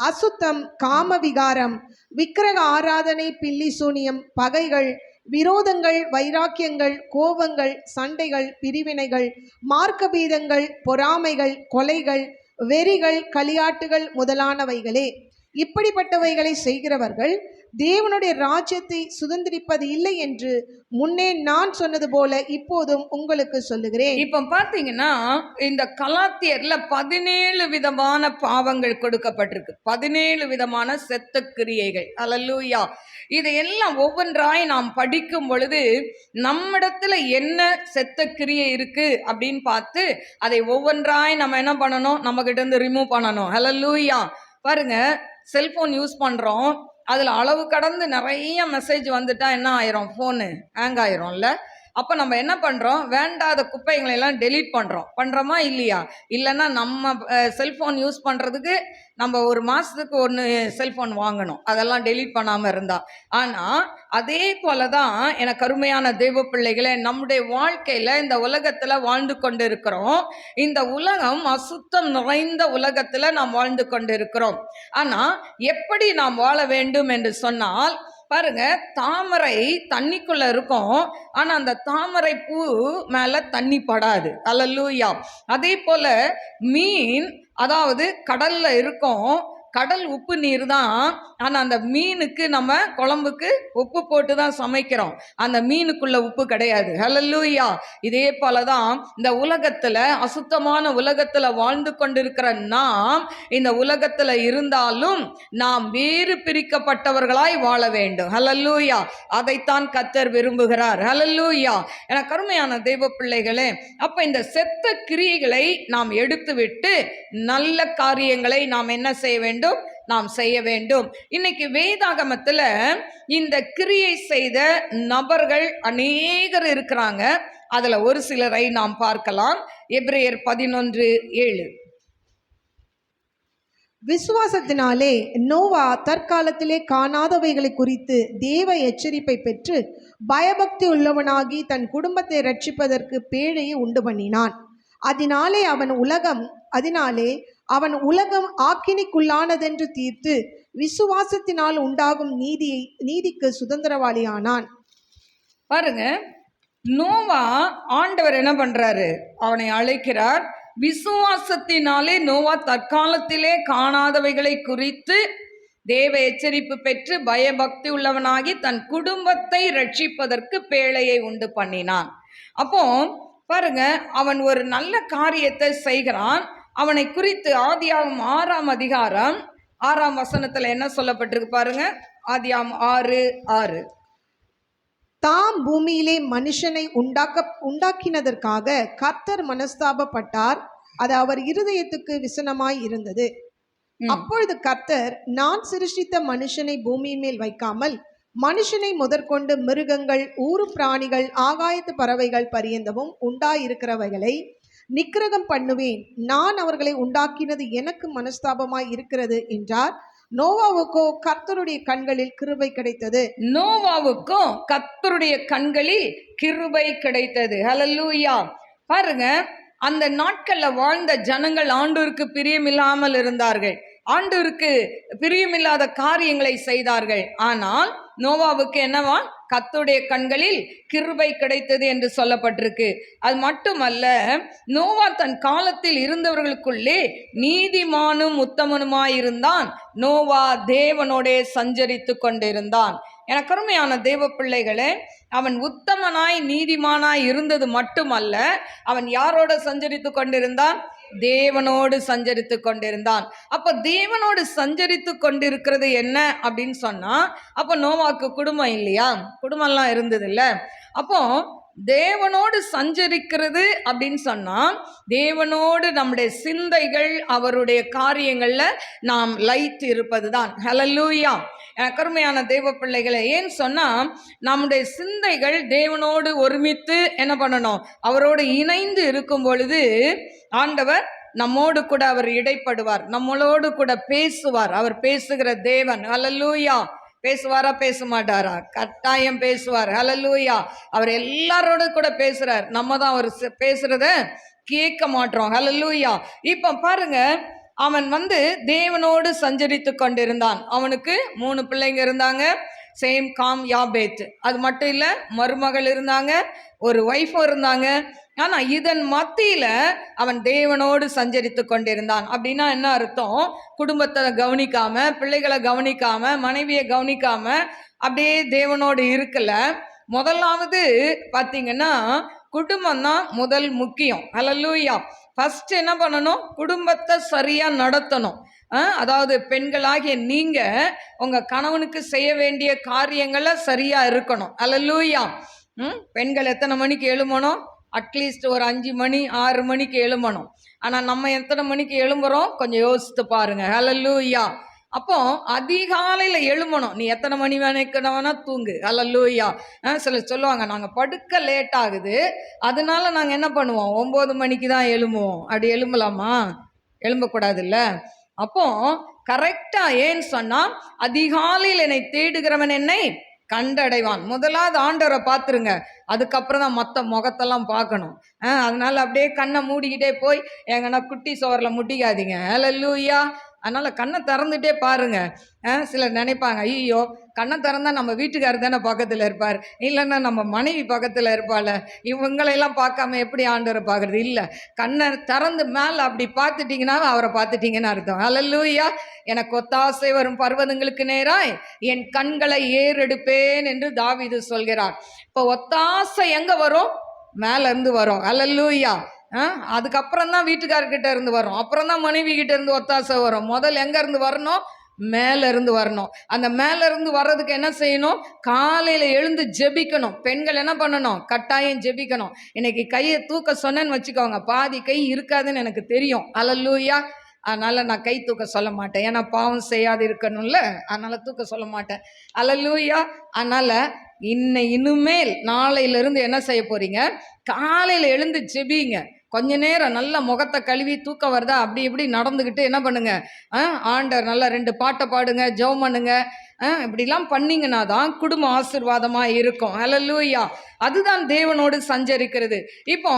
அசுத்தம், காம விகாரம், விக்கிரக ஆராதனை, பில்லி சூனியம், பகைகள், விரோதங்கள், வைராக்கியங்கள், கோபங்கள், சண்டைகள், பிரிவினைகள், மார்க்கபீதங்கள், பொறாமைகள், கொலைகள், வெறிகள், களியாட்டுகள் முதலானவைகளே. இப்படிப்பட்டவைகளை செய்கிறவர்கள் தேவனுடைய ராஜ்யத்தை சுதந்திரிப்பது இல்லை என்று முன்னே நான் சொன்னது போல இப்போதும் உங்களுக்கு சொல்லுகிறேன். இப்ப பாத்தீங்கன்னா, இந்த கலாத்தியர்ல 17 விதமான பாவங்கள் கொடுக்கப்பட்டிருக்கு. 17 விதமான செத்த கிரியைகள். அல்லேலூயா. இதையெல்லாம் ஒவ்வொன்றாய் நாம் படிக்கும் பொழுது நம்மிடத்துல என்ன செத்த கிரியை இருக்கு அப்படின்னு பார்த்து அதை ஒவ்வொன்றாய் நம்ம என்ன பண்ணணும்? நம்ம கிட்ட இருந்து ரிமூவ் பண்ணணும். அல்லேலூயா. பாருங்க, செல்போன் யூஸ் பண்றோம். அதில் அளவு கடந்து நிறைய மெசேஜ் வந்துட்டா என்ன ஆயிரும், ஃபோனு ஹேங் ஆயிரும்ல. அப்போ நம்ம என்ன பண்ணுறோம், வேண்டாத குப்பைகளை எல்லாம் டெலீட் பண்ணுறோமா இல்லையா? இல்லைன்னா நம்ம செல்ஃபோன் யூஸ் பண்ணுறதுக்கு நம்ம ஒரு மாதத்துக்கு ஒன்று செல்ஃபோன் வாங்கணும், அதெல்லாம் டெலீட் பண்ணாமல் இருந்தால். ஆனால் அதே போல தான் எனக்கு அருமையான தெய்வ பிள்ளைகளே, நம்முடைய வாழ்க்கையில் இந்த உலகத்தில் வாழ்ந்து கொண்டு இருக்கிறோம். இந்த உலகம் அசுத்தம் நிறைந்த உலகத்தில் நாம் வாழ்ந்து கொண்டு இருக்கிறோம். ஆனால் எப்படி நாம் வாழ வேண்டும் என்று சொன்னால், பாருங்க, தாமரை தண்ணிக்குள்ள இருக்கும், ஆனா அந்த தாமரை பூ மேல தண்ணி படாது. அல்லேலூயா. அதே போல மீன், அதாவது கடல்ல இருக்கும், கடல் உப்பு நீர் தான், ஆனா அந்த மீனுக்கு நம்ம குழம்புக்கு உப்பு போட்டு தான் சமைக்கிறோம், அந்த மீனுக்குள்ள உப்பு கிடையாது. ஹல்லேலூயா. இதே போலதான் இந்த உலகத்துல, அசுத்தமான உலகத்துல வாழ்ந்து கொண்டிருக்கிற நாம் இந்த உலகத்துல இருந்தாலும் நாம் வேறு பிரிக்கப்பட்டவர்களாய் வாழ வேண்டும். ஹல்லேலூயா. அதைத்தான் கர்த்தர் விரும்புகிறார். ஹல்லேலூயா. எனக்கு அருமையான தெய்வ பிள்ளைகளே, அப்ப இந்த செத்த கிரியைகளை நாம் எடுத்துவிட்டு நல்ல காரியங்களை நாம் என்ன செய்ய வேண்டும், நாம் செய்ய வேண்டும். இன்னைக்கு வேதாகமத்துல இந்த கிரியை செய்த நபர்கள் அநேகர் இருக்கிறாங்க. அதுல ஒரு சிலரை நாம் பார்க்கலாம். எபிரேயர் 11:7. விசுவாசத்தினாலே நோவா தற்காலத்திலே காணாதவைகளை குறித்து தேவ எச்சரிப்பை பெற்று பயபக்தி உள்ளவனாகி தன் குடும்பத்தை ரட்சிப்பதற்கு பேழையை உண்டு பண்ணினான். அதனாலே அவன் உலகம் ஆக்கினிக்குள்ளானதென்று தீர்த்து விசுவாசத்தினால் உண்டாகும் நீதிக்கு சுதந்திரவாளியானான். பாருங்க, நோவா ஆண்டவர் என்ன பண்றாரு, அவனை அழைக்கிறார். விசுவாசத்தினாலே நோவா தற்காலத்திலே காணாதவைகளை குறித்து தேவ எச்சரிப்பு பெற்று பயபக்தி உள்ளவனாகி தன் குடும்பத்தை ரட்சிப்பதற்கு பேழையை உண்டு பண்ணினான். அப்போ பாருங்க, அவன் ஒரு நல்ல காரியத்தை செய்கிறான். அவனை குறித்து ஆதியாகமம் 6ஆம் அதிகாரம் 6ஆம் வசனத்துல என்ன சொல்லப்பட்டிருக்கு பாருங்க. ஆதியாகமம் 6:6. தாம் பூமியிலே மனுஷனை உண்டாக்கினதற்காக கர்த்தர் மனஸ்தாபப்பட்டார், அது அவர் இருதயத்துக்கு விசனமாய் இருந்தது. அப்பொழுது கர்த்தர், நான் சிருஷ்டித்த மனுஷனை பூமியின் மேல் வைக்காமல் மனுஷனை முதற்கொண்டு மிருகங்கள், ஊரு பிராணிகள், ஆகாயத்து பறவைகள் பரியந்தமும் உண்டாயிருக்கிறவைகளை நிக்கிரகம் பண்ணுவேன், நான் அவர்களை உண்டாக்கினது எனக்கு மனஸ்தாபமாய் இருக்கிறது என்றார். நோவாவுக்கோ கர்த்தருடைய கண்களில் கிருபை கிடைத்தது. நோவாவுக்கும் கர்த்தருடைய கண்களில் கிருபை கிடைத்தது. ஹல்லேலூயா. பாருங்க, அந்த நாட்கள்ல வாழ்ந்த ஜனங்கள் ஆண்டவருக்கு பிரியமில்லாமல் இருந்தார்கள், ஆண்டவருக்கு பிரியமில்லாத காரியங்களை செய்தார்கள். ஆனால் நோவாவுக்கு என்னவா, கர்த்தருடைய கண்களில் கிருபை கிடைத்தது என்று சொல்லப்பட்டிருக்கு. அது மட்டுமல்ல, நோவா தன் காலத்தில் இருந்தவர்களுக்குள்ளே நீதிமானும் உத்தமனுமாயிருந்தான். நோவா தேவனோடே சஞ்சரித்து கொண்டிருந்தான். எனக்கு அருமையான தேவ பிள்ளைகளே, அவன் உத்தமனாய் நீதிமானாய் இருந்தது மட்டுமல்ல, அவன் யாரோட சஞ்சரித்து கொண்டிருந்தான், தேவனோடு சஞ்சரித்து கொண்டிருந்தான். அப்ப தேவனோடு சஞ்சரித்து கொண்டிருக்கிறது என்ன அப்படின்னு சொன்னா, அப்ப நோவாக்கு குடும்பம் இல்லையா, குடும்பம்லாம் இருந்தது இல்ல. அப்போ தேவனோடு சஞ்சரிக்கிறது அப்படின்னு சொன்னா, தேவனோடு நம்முடைய சிந்தைகள் அவருடைய காரியங்கள்ல நாம் லயித்து இருப்பது தான். ஹல்லேலூயா. கருமையான தேவ பிள்ளைகளை, ஏன் சொன்னா, நம்முடைய சிந்தைகள் தேவனோடு ஒருமித்து என்ன பண்ணணும், அவரோடு இணைந்து இருக்கும் பொழுது ஆண்டவர் நம்மோடு கூட அவர் இடைப்படுவார், நம்மளோடு கூட பேசுவார். அவர் பேசுகிற தேவன். ஹல்லேலூயா. பேசுவாரா பேச மாட்டாரா? கட்டாயம் பேசுவார். ஹல்லேலூயா. அவர் எல்லாரோட கூட பேசுறார், நம்ம தான் அவர் பேசுறத கேட்க மாட்டோம். ஹல்லேலூயா. இப்ப பாருங்க, அவன் தேவனோடு சஞ்சரித்து கொண்டிருந்தான். அவனுக்கு 3 பிள்ளைங்க இருந்தாங்க, சேம், காம், யாபேத். அது மட்டும் இல்லை, மருமகள் இருந்தாங்க, ஒரு ஒய்ஃபும் இருந்தாங்க. ஆனால் இதன் மத்தியில் அவன் தேவனோடு சஞ்சரித்து கொண்டிருந்தான். அப்படின்னா என்ன அர்த்தம்? குடும்பத்தை கவனிக்காம, பிள்ளைகளை கவனிக்காம, மனைவியை கவனிக்காம அப்படியே தேவனோடு இருக்கல. முதலாவது பார்த்தீங்கன்னா, குடும்பம் தான் முதல் முக்கியம். ஹல்லேலூயா. ஃபர்ஸ்ட் என்ன பண்ணணும், குடும்பத்தை சரியாக நடத்தணும். அதாவது பெண்களாகிய நீங்க உங்க கணவனுக்கு செய்ய வேண்டிய காரியங்களை சரியா இருக்கணும். ஹல்லேலூயா. பெண்கள் எத்தனை மணிக்கு எழும்பணும்? அட்லீஸ்ட் ஒரு 5 மணி 6 மணிக்கு எழும்பணும். ஆனால் நம்ம எத்தனை மணிக்கு எழும்புறோம் கொஞ்சம் யோசித்து பாருங்க. ஹல்லேலூயா. அப்போ அதிகாலையில எழும்பணும். நீ எத்தனை மணி வேணா தூங்கு. அல்லேலூயா. சிலர் சொல்லுவாங்க, நாங்க படுக்க லேட் ஆகுது, அதனால நாங்க என்ன பண்ணுவோம், 9 மணிக்கு தான் எழும்புவோம். அப்படி எழும்பலாமா? எழும்பக்கூடாதுல்ல. அப்போ கரெக்டா, ஏன்னு சொன்னா, அதிகாலையில் என்னை தேடுகிறவன் என்னை கண்டடைவான். முதலாவது ஆண்டவரை பார்த்துருங்க, அதுக்கப்புறம் தான் மற்ற முகத்தெல்லாம் பார்க்கணும். அதனால அப்படியே கண்ணை மூடிக்கிட்டே போய் எங்கன்னா குட்டி சோரில் முட்டிக்காதீங்க. அல்லேலூயா. அதனால கண்ணை திறந்துட்டே பாருங்க. சிலர் நினைப்பாங்க, ஐயோ கண்ணை திறந்தா நம்ம வீட்டுக்காரர் தானே பக்கத்தில் இருப்பார், இல்லைன்னா நம்ம மனைவி பக்கத்தில் இருப்பாள், இவங்களையெல்லாம் பார்க்காம எப்படி ஆண்டவரை பார்க்குறது? இல்லை, கண்ணை திறந்து மேலே அப்படி பார்த்துட்டிங்கன்னா அவரை பார்த்துட்டிங்கன்னு அர்த்தம். அல்லேலூயா. எனக்கு ஒத்தாசை வரும் பர்வதங்களுக்கு நேராய் என் கண்களை ஏறெடுப்பேன் என்று தாவீது சொல்கிறார். இப்போ ஒத்தாசை எங்கே வரும்? மேலே இருந்து வரும். அல்லேலூயா. அதுக்கப்புறம் தான் வீட்டுக்காரர்கிட்ட இருந்து வரும், அப்புறம் தான் மனைவி கிட்ட இருந்து ஒத்தாசை வரும். முதல் எங்க இருந்து வரணும்? மேல இருந்து வரணும். அந்த மேல இருந்து வர்றதுக்கு என்ன செய்யணும்? காலையில எழுந்து ஜெபிக்கணும். பெண்கள் என்ன பண்ணணும்? கட்டாயம் ஜெபிக்கணும். இன்னைக்கு கையை தூக்க சொன்னேன்னு வச்சுக்கோங்க, பாதி கை இருக்காதுன்னு எனக்கு தெரியும். அல்லேலூயா. அதனால நான் கை தூக்க சொல்ல மாட்டேன், ஏன்னா பாவம் செய்யாது இருக்கணும்ல, அதனால தூக்க சொல்ல மாட்டேன். அல்லேலூயா. அதனால இனிமேல் நாளையிலிருந்து என்ன செய்ய போறீங்க? காலையில எழுந்து ஜெபிங்க. கொஞ்ச நேரம் நல்ல முகத்தை கழுவி, தூக்கம் வருதா அப்படி இப்படி நடந்துக்கிட்டு என்ன பண்ணுங்க, ஆண்டவர் நல்லா 2 பாட்டை பாடுங்க, ஜெபம் பண்ணுங்க. இப்படிலாம் பண்ணீங்கன்னா தான் குடும்ப ஆசீர்வாதமாக இருக்கும். அல்லேலூயா. அதுதான் தேவனோடு சஞ்சரிக்கிறது. இப்போ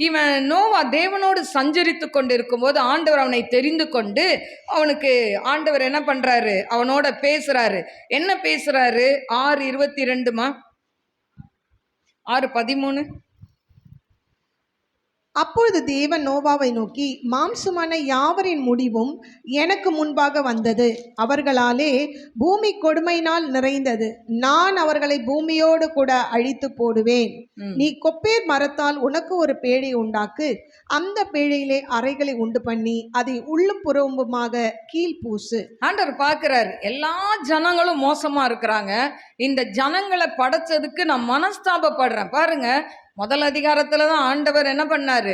இவன் நோவா தேவனோடு சஞ்சரித்து கொண்டு இருக்கும்போது ஆண்டவர் அவனை தெரிந்து கொண்டு அவனுக்கு ஆண்டவர் என்ன பண்றாரு? அவனோட பேசுறாரு. என்ன பேசுறாரு? 6:22மா, 6:13. அப்பொழுது தேவன் நோவாவை நோக்கி, மாம்சமான யாவரின் முடிவும் எனக்கு முன்பாக வந்தது, அவர்களாலே பூமி கொடுமையினால் நிறைந்தது, நான் அவர்களை பூமியோடு கூட அழித்து போடுவேன். நீ கொப்பேர் மரத்தால் உனக்கு ஒரு பேழை உண்டாக்கு, அந்த பேழையிலே அறைகளை உண்டு பண்ணி அதை உள்ளும் புறம்புமாக கீழ் பூசு. ஆண்டவர் பார்க்கிறாரு, எல்லா ஜனங்களும் மோசமா இருக்கிறாங்க, இந்த ஜனங்களை படைச்சதுக்கு நான் மனஸ்தாபப்படுறேன். பாருங்க, முதல் அதிகாரத்துல தான் ஆண்டவர் என்ன பண்ணாரு?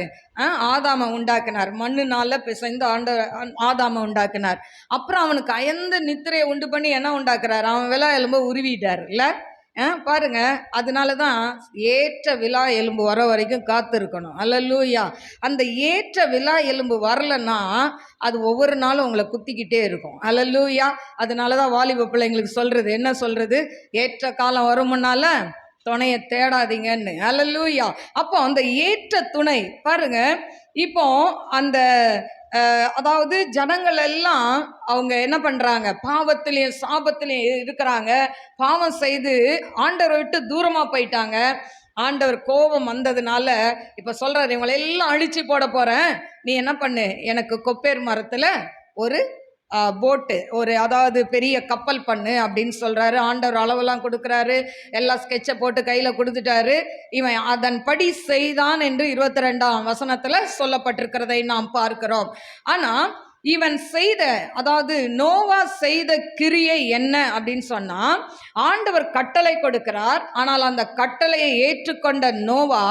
ஆதாமை உண்டாக்கினார். மண்ணுனால பிசைந்து ஆதாமை உண்டாக்கினார். அப்புறம் அவனுக்கு அயர்ந்த நித்திரையை உண்டு பண்ணி என்ன உண்டாக்குறாரு? அவன் விழா எலும்பு உருவிட்டார் இல்ல? பாருங்க, அதனால தான் ஏற்ற விழா எலும்பு வர வரைக்கும் காத்திருக்கணும். அல்லேலூயா. அந்த ஏற்ற விழா எலும்பு வரலன்னா அது ஒவ்வொரு நாளும் உங்களை குத்திக்கிட்டே இருக்கும். அல்லேலூயா. அதனால தான் வாலிப பிள்ளைங்களுக்கு சொல்றது, என்ன சொல்றது? ஏற்ற காலம் வரும் முன்னால துணையை தேடாதீங்கன்னு. அல்லேலூயா. அப்போ அந்த ஏற்ற துணை பாருங்க. இப்போ அந்த அதாவது ஜனங்கள் எல்லாம் அவங்க என்ன பண்றாங்க? பாவத்திலையும் சாபத்திலையும் இருக்கிறாங்க. பாவம் செய்து ஆண்டவரை விட்டு தூரமா போயிட்டாங்க. ஆண்டவர் கோபம் வந்ததுனால இப்ப சொல்றாரு, இவங்களை எல்லாம் அழிச்சு போட போறேன், நீ என்ன பண்ணு, எனக்கு கொப்பேர் மரத்துல ஒரு போட்டு, ஒரு அதாவது பெரிய கப்பல் பண்ணு அப்படின்னு சொல்றாரு. ஆண்டவர் அளவெல்லாம் கொடுக்குறாரு, எல்லாம் ஸ்கெட்சை போட்டு கையில கொடுத்துட்டாரு. இவன் அதன்படி செய்தான் என்று 22ஆம் வசனத்துல சொல்லப்பட்டிருக்கிறதை நாம் பார்க்கிறோம். ஆனா இவன் செய்த, அதாவது நோவா செய்த கிரியை என்ன அப்படின்னு சொன்னா, ஆண்டவர் கட்டளை கொடுக்கிறார், ஆனால் அந்த கட்டளையை ஏற்றுக்கொண்ட நோவா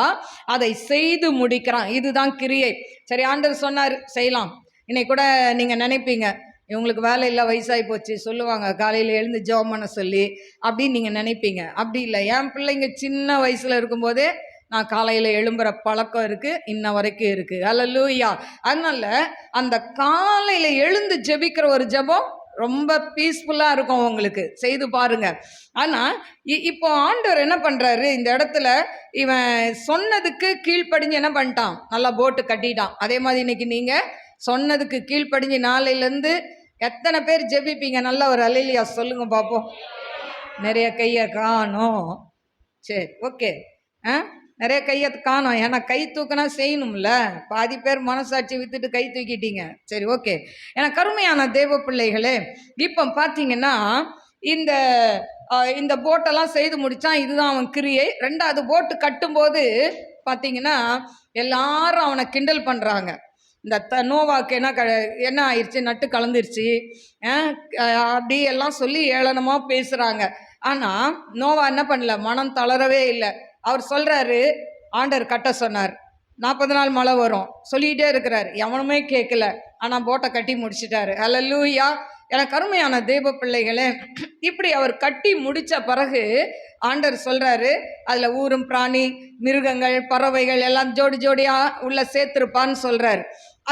அதை செய்து முடிக்கிறான். இதுதான் கிரியை. சரி, ஆண்டவர் சொன்னார் செய்யலாம். இன்னைக்கு கூட நீங்க நினைப்பீங்க, இவங்களுக்கு வேலை இல்லை, வயசாகி போச்சு, சொல்லுவாங்க காலையில் எழுந்து ஜெபம் பண்ண சொல்லி, அப்படின்னு நீங்கள் நினைப்பீங்க. அப்படி இல்லை. என் பிள்ளைங்க சின்ன வயசில் இருக்கும்போதே நான் காலையில் எழும்புகிற பழக்கம் இருக்குது, இன்ன வரைக்கும் இருக்குது. அல்லேலூயா. அதனால அந்த காலையில் எழுந்து ஜெபிக்கிற ஒரு ஜெபம் ரொம்ப பீஸ்ஃபுல்லாக இருக்கும் உங்களுக்கு, செய்து பாருங்க. ஆனால் இப்போ ஆண்டவர் என்ன பண்ணுறாரு இந்த இடத்துல? இவன் சொன்னதுக்கு கீழ்ப்படிஞ்சு என்ன பண்ணிட்டான்? நல்லா போட்டு கட்டிட்டான். அதே மாதிரி இன்னைக்கு நீங்கள் சொன்னதுக்கு கீழ்ப்படிஞ்சு நாளையிலேருந்து எத்தனை பேர் ஜெபிப்பீங்க? நல்ல ஒரு அல்லேலூயா சொல்லுங்க பார்ப்போம். நிறைய கையை காணோம். சரி, ஓகே. நிறைய கையை காணோம், ஏன்னா கை தூக்கினா செய்யணும்ல. பாதி பேர் மனசாட்சி வித்துட்டு கை தூக்கிட்டீங்க. சரி, ஓகே. ஏன்னா கருமையான தேவ பிள்ளைகளே, இப்போ பார்த்தீங்கன்னா இந்த போட்டெல்லாம் செய்து முடித்தான். இதுதான் அவன் கிரியை. 2வது போட்டு கட்டும்போது பார்த்தீங்கன்னா எல்லாரும் அவனை கிண்டல் பண்ணுறாங்க. இந்த நோவாக்கு என்ன ஆயிடுச்சு? நட்டு கலந்துருச்சு அப்படி எல்லாம் சொல்லி ஏளனமாக பேசுகிறாங்க. ஆனால் நோவா என்ன பண்ணல? மனம் தளரவே இல்லை. அவர் சொல்கிறாரு, ஆண்டவர் கட்ட சொன்னார், 40 நாள் மழை வரும் சொல்லிகிட்டே இருக்கிறார், எவனுமே கேட்கல. ஆனால் போட்டை கட்டி முடிச்சிட்டாரு. அல்லேலூயா. எனக்கு அருமையான தேவ பிள்ளைகளே, இப்படி அவர் கட்டி முடிச்ச பிறகு ஆண்டவர் சொல்றாரு, அதுல ஊரும் பிராணி மிருகங்கள் பறவைகள் எல்லாம் ஜோடி ஜோடியா உள்ள சேர்த்திருப்பான்னு சொல்றாரு.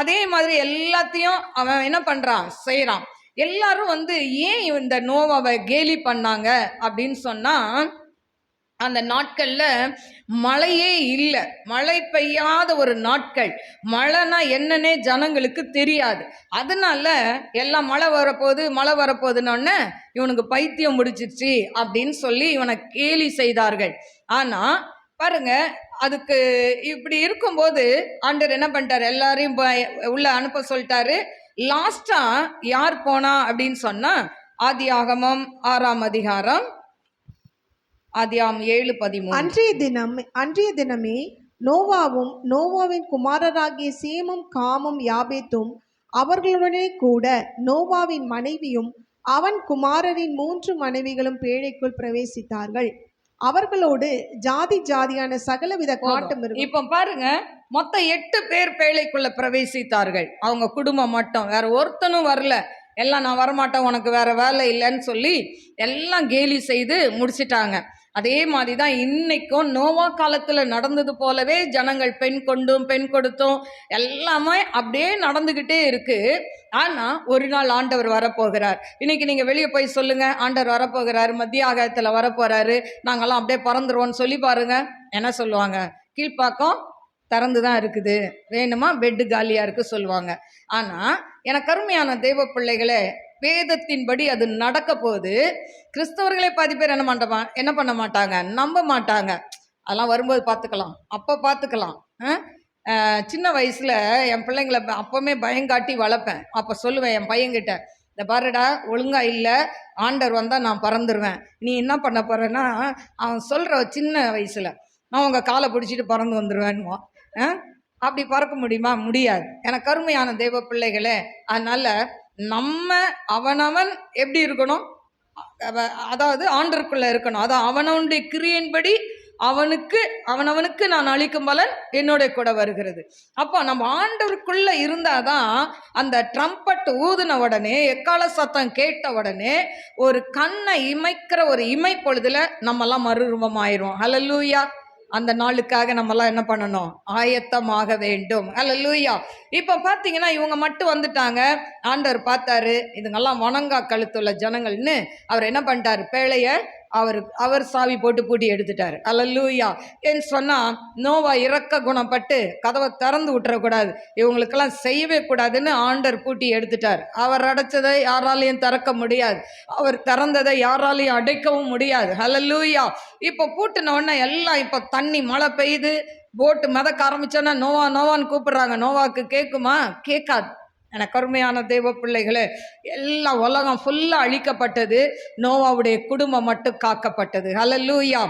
அதே மாதிரி எல்லாத்தையும் அவன் என்ன பண்றான், செய்யறான். எல்லாரும் ஏன் இந்த நோவாவை கேலி பண்ணாங்க அப்படின்னு சொன்னா, அந்த நாட்கள்ல மழையே இல்லை, மழை பெய்யாத ஒரு நாட்கள். மழைனா என்னன்னே ஜனங்களுக்கு தெரியாது. அதனால எல்லாம் மழை வரப்போகுதுன்னு இவனுக்கு பைத்தியம் முடிச்சிருச்சு அப்படின்னு சொல்லி இவனை கேலி செய்தார்கள். ஆனா பாருங்க, அதுக்கு இப்படி இருக்கும்போது ஆண்டவர் என்ன பண்ணிட்டாரு, எல்லாரையும் உள்ள அனுப்ப சொல்லிட்டாரு. லாஸ்டா யார் போனா அப்படின்னு சொன்னா, ஆதியாகமம் 6ஆம் அதிகாரம் 7:13. அன்றைய தினமே நோவாவும் நோவாவின் குமாரராகிய சேமும் காமும் யாபேத்தும் அவர்களுடனே கூட நோவாவின் மனைவியும் அவன் குமாரரின் 3 மனைவிகளும் பேழைக்குள் பிரவேசித்தார்கள். அவர்களோடு ஜாதி ஜாதியான சகலவித காட்டு மிருகம். இப்ப பாருங்க, மொத்தம் 8 பேர் பேழைக்குள்ள பிரவேசித்தார்கள். அவங்க குடும்பம் மட்டும், வேற ஒருத்தனும் வரல. எல்லாம் நான் வரமாட்டேன், உனக்கு வேற வேலை இல்லைன்னு சொல்லி எல்லாம் கேலி செய்து முடிச்சிட்டாங்க. அதே மாதிரி தான் இன்னைக்கும் நோவா காலத்தில் நடந்தது போலவே ஜனங்கள் பெண் கொண்டும் பெண் கொடுத்தும் எல்லாமே அப்படியே நடந்துக்கிட்டே இருக்கு. ஆனால் ஒரு நாள் ஆண்டவர் வரப்போகிறார். இன்னைக்கு நீங்கள் வெளியே போய் சொல்லுங்க, ஆண்டவர் வரப்போகிறார், மத்திய ஆகாயத்தில் வரப்போகிறாரு, நாங்கள்லாம் அப்படியே பறந்துருவோன்னு சொல்லி பாருங்க, என்ன சொல்லுவாங்க, கீழ்ப்பாக்கம் திறந்து தான் இருக்குது, வேணுமா பெட்டு காலியாக இருக்குது சொல்லுவாங்க. ஆனால் எனக்கு அருமையான தெய்வ பிள்ளைகளே, வேதத்தின்படி அது நடக்க போது கிறிஸ்தவர்களே பாதி பேர் என்ன பண்ண மாட்டாங்க, நம்ப மாட்டாங்க. அதெல்லாம் வரும்போது பார்த்துக்கலாம், அப்போ பார்த்துக்கலாம். சின்ன வயசில் என் பிள்ளைங்களை அப்போவுமே பயங்காட்டி வளர்ப்பேன். அப்போ சொல்லுவேன் என் பையன்கிட்ட, இந்த பாருடா ஒழுங்கா இல்லை, ஆண்டவர் வந்தால் நான் பறந்துடுவேன், நீ என்ன பண்ண போகிறேன்னா, அவன் சொல்கிற சின்ன வயசில் நான் உங்கள் காலை பிடிச்சிட்டு பறந்து வந்துடுவேன்னுவான். அப்படி பறக்க முடியுமா? முடியாது. எனக்கு அருமையான தெய்வ பிள்ளைகளே, அதனால் நம்ம அவனவன் எப்படி இருக்கணும், அதாவது ஆண்டருக்குள்ள இருக்கணும். அதான் அவனவனுடைய கிரியையின்படி அவனவனுக்கு நான் அளிக்கும் பலன் என்னோட கூட வருகிறது. அப்போ நம்ம ஆண்டவருக்குள்ள இருந்தாதான் அந்த ட்ரம்பட் ஊதின உடனே, எக்கால சத்தம் கேட்ட உடனே ஒரு கண்ணை இமைக்கிற ஒரு இமை பொழுதுல நம்மெல்லாம் மறுரூபமாயிரும். ஹல்லேலூயா. அந்த நாளுக்காக நம்மலாம் என்ன பண்ணணும், ஆயத்தமாக வேண்டும். ஹல்லேலூயா. இப்போ பார்த்தீங்கன்னா இவங்க மட்டும் வந்துட்டாங்க. ஆண்டவர் பார்த்தாரு, இதுங்கெல்லாம் வணங்கா கழுத்துள்ள ஜனங்கள்னு அவர் என்ன பண்ணிட்டாரு, பேழையை அவர் சாவி போட்டு பூட்டி எடுத்துட்டாரு. ஹல்லேலூயா. ஏன்னு சொன்னால் நோவா இறக்க குணப்பட்டு கதவை திறந்து விட்டுறக்கூடாது, இவங்களுக்கெல்லாம் செய்யவே கூடாதுன்னு ஆண்டவர் பூட்டி எடுத்துட்டார். அவர் அடைச்சதை யாராலையும் திறக்க முடியாது, அவர் திறந்ததை யாராலையும் அடைக்கவும் முடியாது. ஹல்லேலூயா. இப்போ பூட்டின உடனே எல்லாம் இப்போ தண்ணி மழை பெய்யுது, போட்டு மிதக்க ஆரம்பிச்சோன்னா நோவான்னு கூப்பிடுறாங்க. நோவாக்கு கேட்குமா? கேட்காது. எனக்கு அருமையான தெய்வ பிள்ளைகளே, எல்லாம் உலகம் ஃபுல்லாக அழிக்கப்பட்டது, நோவாவுடைய குடும்பம் மட்டும் காக்கப்பட்டது. ஹல்லேலூயா.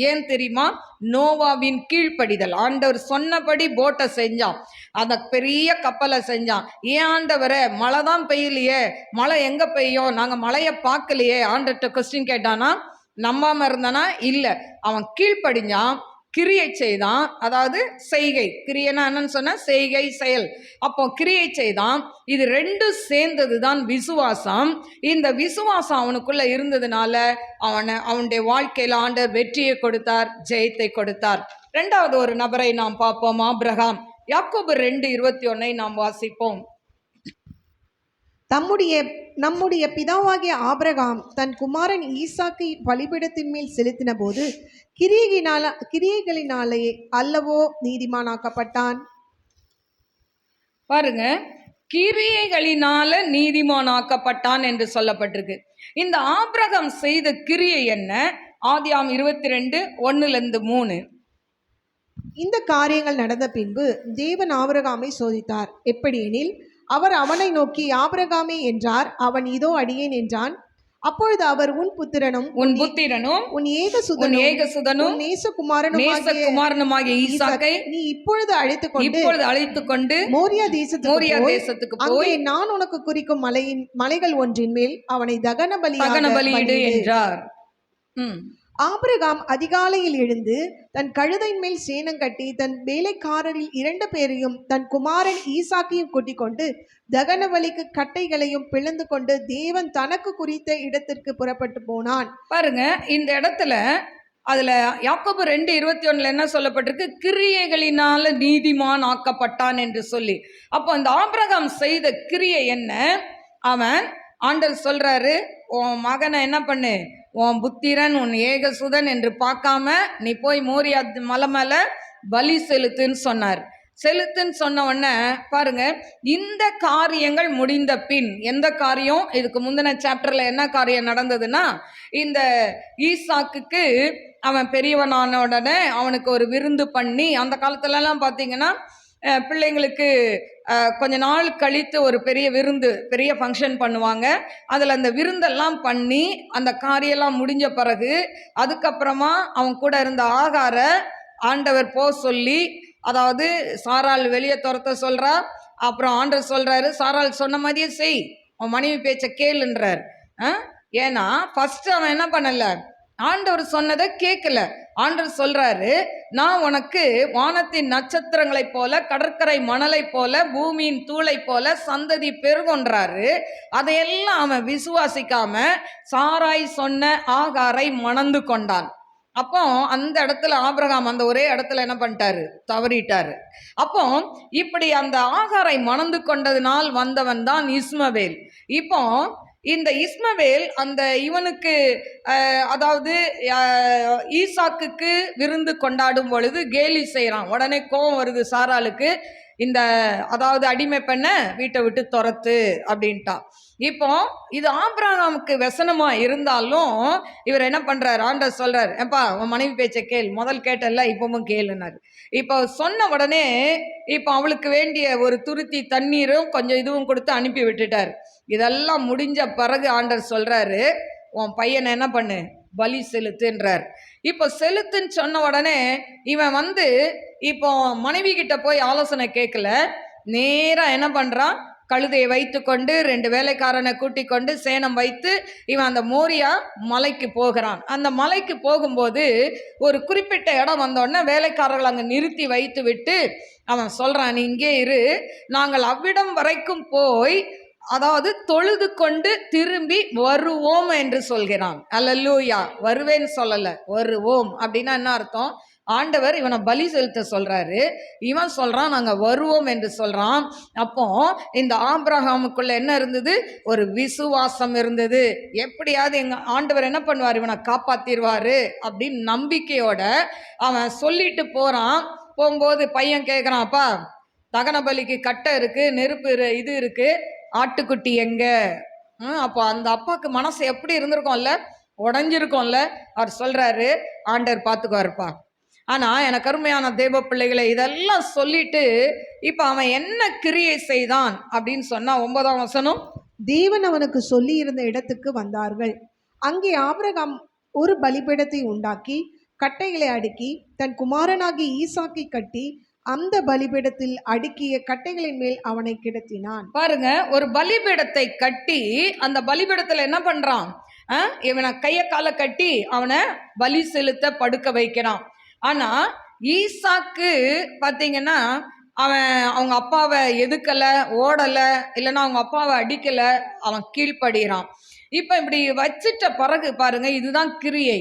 ஏன் தெரியுமா? நோவாவின் கீழ்ப்படிதல். ஆண்டவர் சொன்னபடி போட்டை செஞ்சான், அந்த பெரிய கப்பலை செஞ்சான். ஏன் ஆண்டவரே, மழை தான் பெய்யலையே, மழை எங்கே பெய்யும், நாங்கள் மழையை பார்க்கலையே ஆண்டர்கிட்ட கொஸ்டின் கேட்டானா? நம்பாமல் இருந்தானா? இல்லை, அவன் கீழ்ப்படிஞ்சான், கிரியை செய்தான். அதாவது செய்கை, கிரியைனா என்னன்னு சொன்ன செய்கை செயல். அப்போ கிரியை செய்தான். இது ரெண்டும் சேர்ந்தது தான் விசுவாசம். இந்த விசுவாசம் அவனுக்குள்ள இருந்ததுனால அவனுடைய வாழ்க்கையில் ஆண்டவர் வெற்றியை கொடுத்தார், ஜெயத்தை கொடுத்தார். ரெண்டாவது ஒரு நபரை நாம் பார்ப்போம், ஆபிரகாம். யாக்கோபு 2:21 நாம் வாசிப்போம். நம்முடைய பிதாவாகிய ஆபிரகாம் தன் குமாரன் ஈசாக்கை பலிபீடத்தின் மேல் செலுத்தின போது கிரியைகளினாலே அல்லவோ நீதிமானாக்கப்பட்டான். பாருங்க, கிரியைகளினால நீதிமானாக்கப்பட்டான் என்று சொல்லப்பட்டிருக்கு. இந்த ஆபிரகாம் செய்த கிரியை என்ன? ஆதியாம் 22:1-3. இந்த காரியங்கள் நடந்த பின்பு தேவன் ஆபிரகாமை சோதித்தார். எப்படியெனில், அவர் அவனை நோக்கி ஆபிரகாமே என்றார். அவன் இதோ அடியேன் என்றான். அப்பொழுது அவர் உன் புத்திரனும் உன் ஏகசுதனும் நேசகுமாரனுமாகிய ஈசாக்கை நீ இப்பொழுது அழைத்துக்கொண்டு மோரியா தேசத்துக்கு போய் நான் உனக்கு குறிக்கும் மலைகள் ஒன்றின் மேல் அவனை தகன பலியிடு என்றார். ஆபிரகாம் அதிகாலையில் எழுந்து தன் கழுதையின் மேல் சேணம் கட்டி தன் வேலைக்காரரில் 2 பேரையும் தன் குமாரன் ஈசாக்கையும் கூட்டிக் கொண்டு தகன பலிக்கு கட்டைகளையும் பிளந்து கொண்டு தேவன் தனக்கு குறித்த இடத்திற்கு புறப்பட்டு போனான். பாருங்க, இந்த இடத்துல அதுல யாக்கோபு 2:21 என்ன சொல்லப்பட்டிருக்கு? கிரியைகளினால நீதிமான் ஆக்கப்பட்டான் என்று சொல்லி. அப்போ அந்த ஆபிரகாம் செய்த கிரியை என்ன? அவன் ஆண்டவர் சொல்றாரு, உன் மகனை என்ன பண்ணு, உன் புத்திரன் உன் ஏகசுதன் என்று பார்க்காம நீ போய் மோரியா மலை மேல பலி செலுத்துன்னு சொன்னார். செலுத்துன்னு சொன்ன உடனே பாருங்க, இந்த காரியங்கள் முடிந்த பின் எந்த காரியம், இதுக்கு முந்தின சாப்டர்ல என்ன காரியம் நடந்ததுன்னா, இந்த ஈசாக்குக்கு அவன் பெரியவனான உடனே அவனுக்கு ஒரு விருந்து பண்ணி, அந்த காலத்துலலாம் பார்த்தீங்கன்னா பிள்ளைங்களுக்கு கொஞ்ச நாள் கழித்து ஒரு பெரிய விருந்து, பெரிய ஃபங்க்ஷன் பண்ணுவாங்க. அதில் அந்த விருந்தெல்லாம் பண்ணி அந்த காரியெல்லாம் முடிஞ்ச பிறகு அதுக்கப்புறமா அவன் கூட இருந்த ஆகார ஆண்டவர் போ சொல்லி, அதாவது சாராள் வெளியே துரத்த சொல்கிறா. அப்புறம் ஆண்டவர் சொல்கிறாரு, சாராள் சொன்ன மாதிரியே செய், அவன் மனைவி பேச்சை கேளுன்றார். ஏன்னா ஃபஸ்ட்டு அவன் என்ன பண்ணலை, ஆண்டவர் சொன்னதை கேட்கல. ஆண்டவர் சொல்றாரு, நான் உனக்கு வானத்தின் நட்சத்திரங்களை போல, கடற்கரை மணலை போல, பூமியின் தூளை போல சந்ததி பெருகொன்றாரு. அதையெல்லாம் அவன் விசுவாசிக்காம சாராய் சொன்ன ஆகாரை மணந்து கொண்டான். அப்போ அந்த இடத்துல ஆபிரகாம் அந்த ஒரே இடத்துல என்ன பண்ணிட்டாரு, தவறிட்டாரு. அப்போ இப்படி அந்த ஆகாரை மணந்து கொண்டதினால் வந்தவன் தான் இஸ்மவேல். இப்போ இந்த இஸ்மவேல் அந்த இவனுக்கு அதாவது ஈசாக்குக்கு விருந்து கொண்டாடும் பொழுது கேலி செய்கிறான். உடனே கோபம் வருது சாராளுக்கு, இந்த அதாவது அடிமை பெண்ண வீட்டை விட்டு துரத்து அப்படின்ட்டான். இப்போ இது ஆபிரகாமுக்கு வசனமா இருந்தாலும் இவர் என்ன பண்றாரு, ஆண்டவர் சொல்றாரு, ஏப்பா உன் மனைவி பேச்சை கேள், முதல் கேட்டல இப்பவும் கேளுனாரு. இப்போ சொன்ன உடனே இப்போ அவளுக்கு வேண்டிய ஒரு துருத்தி தண்ணீரும் கொஞ்சம் இதுவும் கொடுத்து அனுப்பி விட்டுட்டார். இதெல்லாம் முடிஞ்ச பிறகு ஆண்டவர் சொல்றாரு, உன் பையனை என்ன பண்ணு, பலி செலுத்துன்றார். இப்போ செலுத்துன்னு சொன்ன உடனே இவன் இப்போ மனைவி கிட்ட போய் ஆலோசனை கேட்கல, நேரா என்ன பண்றான், கழுதையை வைத்து கொண்டு 2 வேலைக்காரனை கூட்டிக் கொண்டு சேணம் வைத்து இவன் அந்த மோரியா மலைக்கு போகிறான். அந்த மலைக்கு போகும்போது ஒரு குறிப்பிட்ட இடம் வந்தோடனே வேலைக்காரர்கள் அங்கே நிறுத்தி வைத்து விட்டு அவன் சொல்றான், நீ இங்கே இரு, நாங்கள் அவ்விடம் வரைக்கும் போய் அதாவது தொழுது கொண்டு திரும்பி வருவோம் என்று சொல்கிறான். அல்லேலூயா. வருவேன்னு சொல்லலை, வருவோம் அப்படின்னா என்ன அர்த்தம், ஆண்டவர் இவனை பலி செலுத்த சொல்றாரு, இவன் சொல்றான் நாங்க வருவோம் என்று சொல்றான். அப்போ இந்த ஆபிரகாமுக்குள்ள என்ன இருந்தது, ஒரு விசுவாசம் இருந்தது. எப்படியாவது எங்க ஆண்டவர் என்ன பண்ணுவார், இவனை காப்பாத்திடுவாரு அப்படின்னு நம்பிக்கையோட அவன் சொல்லிட்டு போறான். போகும்போது பையன் கேட்குறான், அப்பா தகன பலிக்கு கட்டை இருக்கு, நெருப்பு இது இருக்கு, ஆட்டுக்குட்டி எங்க? அப்போ அந்த அப்பாவுக்கு மனசு எப்படி இருந்திருக்கும்ல, உடஞ்சிருக்கும்ல. அவர் சொல்றாரு, ஆண்டவர் பார்த்துக்குவாருப்பா. ஆனால் எனக்கு அருமையான தேவ பிள்ளைகளை இதெல்லாம் சொல்லிட்டு இப்போ அவன் என்ன கிரியை செய்தான் அப்படின்னு சொன்னால் 9ஆம் வசனம், தேவன் அவனுக்கு சொல்லி இருந்த இடத்துக்கு வந்தார்கள். அங்கே ஆபிரகாம் ஒரு பலிபீடத்தை உண்டாக்கி கட்டைகளை அடுக்கி தன் குமாரனாகி ஈசாக்கை கட்டி அந்த பலிபீடத்தில் அடுக்கிய கட்டைகளின் மேல் அவனை கிடத்தினான். பாருங்க, ஒரு பலிபீடத்தை கட்டி அந்த பலிபீடத்தில் என்ன பண்றான், இவனை கைய காலை கட்டி அவனை பலி செலுத்த படுக்க வைக்கிறான். ஆனா ஈசாக்கு பார்த்தீங்கன்னா அவன் அவங்க அப்பாவை எதுக்கலை, ஓடலை, இல்லைன்னா அவங்க அப்பாவை அடிக்கலை, அவன் கீழ்ப்படுகிறான். இப்போ இப்படி வச்சிட்ட பிறகு பாருங்க, இதுதான் கிரியை.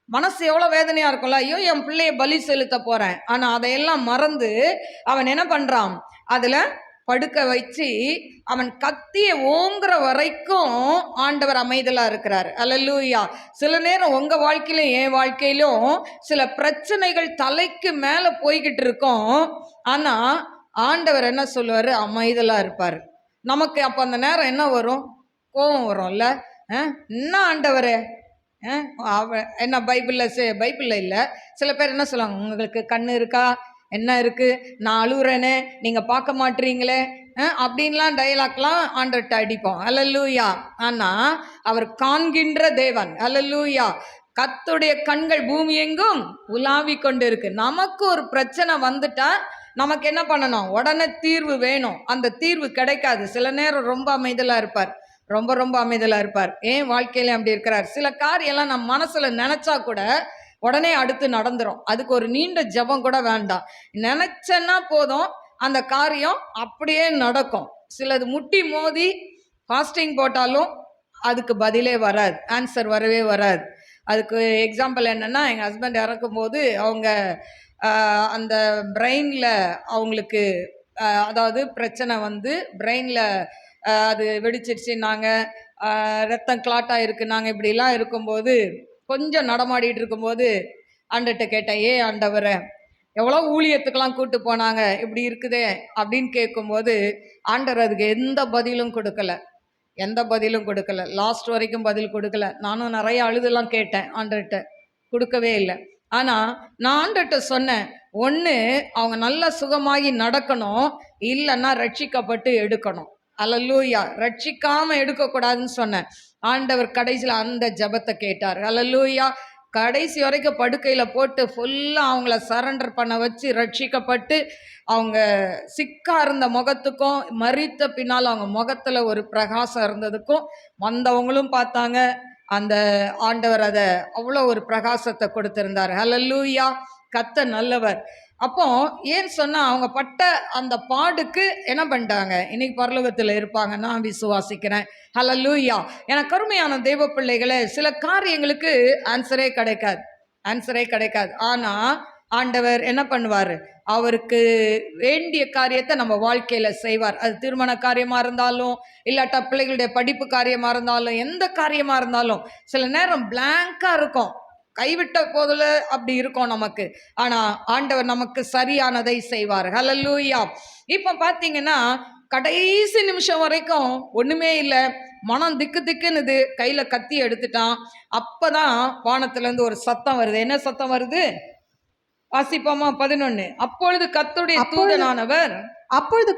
மனசு எவ்வளோ வேதனையாக இருக்கும்ல, ஐயோ என் பிள்ளைய பலி செலுத்த போகிறேன். ஆனால் அதையெல்லாம் மறந்து அவன் என்ன பண்ணுறான், அதில் படுக்க வச்சு அவன் கத்திய ஓங்குற வரைக்கும் ஆண்டவர் அமைதலாக இருக்கிறார். அல்லேலூயா. சில நேரம் உங்கள் வாழ்க்கையிலும் என் வாழ்க்கையிலும் சில பிரச்சனைகள் தலைக்கு மேலே போய்கிட்டு இருக்கோம். ஆனால் ஆண்டவர் என்ன சொல்லுவார், அமைதலாக இருப்பார். நமக்கு அப்போ அந்த நேரம் என்ன வரும், கோபம் வரும்ல. என்ன ஆண்டவரே, என்ன பைபிளில் இல்லை. சில பேர் என்ன சொல்லுவாங்க, உங்களுக்கு கண்ணு இருக்கா, என்ன இருக்குது, நான் அழுகுறேனே நீங்கள் பார்க்க மாட்டீங்களே அப்படின்லாம் டைலாக்லாம் ஆண்டர்கிட்ட அடிப்போம். அல்லேலூயா. ஆனால் அவர் காண்கின்ற தேவன். அல்லேலூயா. கர்த்தருடைய கண்கள் பூமி எங்கும் உலாவி கொண்டு இருக்கு. நமக்கு ஒரு பிரச்சனை வந்துட்டா நமக்கு என்ன பண்ணணும், உடனே தீர்வு வேணும். அந்த தீர்வு கிடைக்காது. சில நேரம் ரொம்ப அமைதலாக இருப்பார். ரொம்ப ரொம்ப அமைதலா இருப்பார். ஏன் வாழ்க்கையில அப்படி இருக்கிறார்? சில காரியெல்லாம் நம்ம மனசுல நினைச்சா கூட உடனே அடுத்து நடந்துரும். அதுக்கு ஒரு நீண்ட ஜெபம் கூட வேண்டாம். நினைச்சேன்னா போதும், அந்த காரியம் அப்படியே நடக்கும். சிலது முட்டி மோதி ஃபாஸ்டிங் போட்டாலும் அதுக்கு பதிலே வராது, ஆன்சர் வரவே வராது. அதுக்கு எக்ஸாம்பிள் என்னன்னா, எங்கள் ஹஸ்பண்ட் இறக்கும்போது அவங்க அந்த பிரெயினில் அவங்களுக்கு அதாவது பிரச்சனை வந்து பிரெயினில் அது வெடிச்சிருச்சுன்னாங்க, ரத்தம் கிளாட்டாக இருக்குன்னாங்க. இப்படிலாம் இருக்கும்போது கொஞ்சம் நடமாடிட்டு இருக்கும்போது ஆண்டவர்கிட்ட கேட்டேன், ஏன் ஆண்டவரை எவ்வளோ ஊழியத்துக்கெல்லாம் கூட்டு போனாங்க, இப்படி இருக்குதே அப்படின்னு கேட்கும்போது ஆண்டவர் அதுக்கு எந்த பதிலும் கொடுக்கல. எந்த பதிலும் கொடுக்கல. லாஸ்ட் வரைக்கும் பதில் கொடுக்கல. நானும் நிறைய அழுதுலாம் கேட்டேன் ஆண்டவர்கிட்ட, கொடுக்கவே இல்லை. ஆனால் நான் ஆண்டவர்கிட்ட சொன்னேன், ஒன்று அவங்க நல்லா சுகமாகி நடக்கணும், இல்லைன்னா ரட்சிக்கப்பட்டு எடுக்கணும். அல்லேலூயா. ரட்சிக்காமல் எடுக்கக்கூடாதுன்னு சொன்னேன். ஆண்டவர் கடைசியில் அந்த ஜெபத்தை கேட்டார். அல்லேலூயா. கடைசி வரைக்கும் படுக்கையில் போட்டு ஃபுல்லாக அவங்கள சரண்டர் பண்ண வச்சு ரட்சிக்கப்பட்டு அவங்க சிக்காக இருந்த முகத்துக்கும் மரித்த பின்னால் அவங்க முகத்தில் ஒரு பிரகாசம் இருந்ததுக்கும் வந்தவங்களும் பார்த்தாங்க. அந்த ஆண்டவர் அதை அவ்வளோ ஒரு பிரகாசத்தை கொடுத்திருந்தார். ஹல்லேலூயா. கர்த்தர் நல்லவர். அப்போ ஏன் சொன்னா, அவங்க பட்ட அந்த பாடுக்கு என்ன பண்ணிட்டாங்க, இன்னைக்கு பரலோகத்தில் இருப்பாங்க, நான் விசுவாசிக்கிறேன். ஹல்லேலூயா. எனக்கு அருமையான தெய்வ பிள்ளைகளே, சில காரியங்களுக்கு ஆன்சரே கிடைக்காது. ஆனா ஆண்டவர் என்ன பண்ணுவார், அவருக்கு வேண்டிய காரியத்தை நம்ம வாழ்க்கையில செய்வார். அது திருமண காரியமா இருந்தாலும், இல்லாட்டா பிள்ளைகளுடைய படிப்பு காரியமா இருந்தாலும், எந்த காரியமா இருந்தாலும் சில நேரம் பிளாங்கா இருக்கும், கைவிட்ட போதுல அப்படி இருக்கும் நமக்கு. ஆனா ஆண்டவர் நமக்கு சரியானதை செய்வார். ஹல்லேலூயா. இப்போ பார்த்தீங்கன்னா கடைசி நிமிஷம் வரைக்கும் ஒண்ணுமே இல்லை, மனம் திக்கு திக்குன்னுது, கையில கத்தி எடுத்துட்டான். அப்பதான் வானத்திலிருந்து ஒரு சத்தம் வருது. என்ன சத்தம் வருது? வாசிப்போமா 11. அப்பொழுது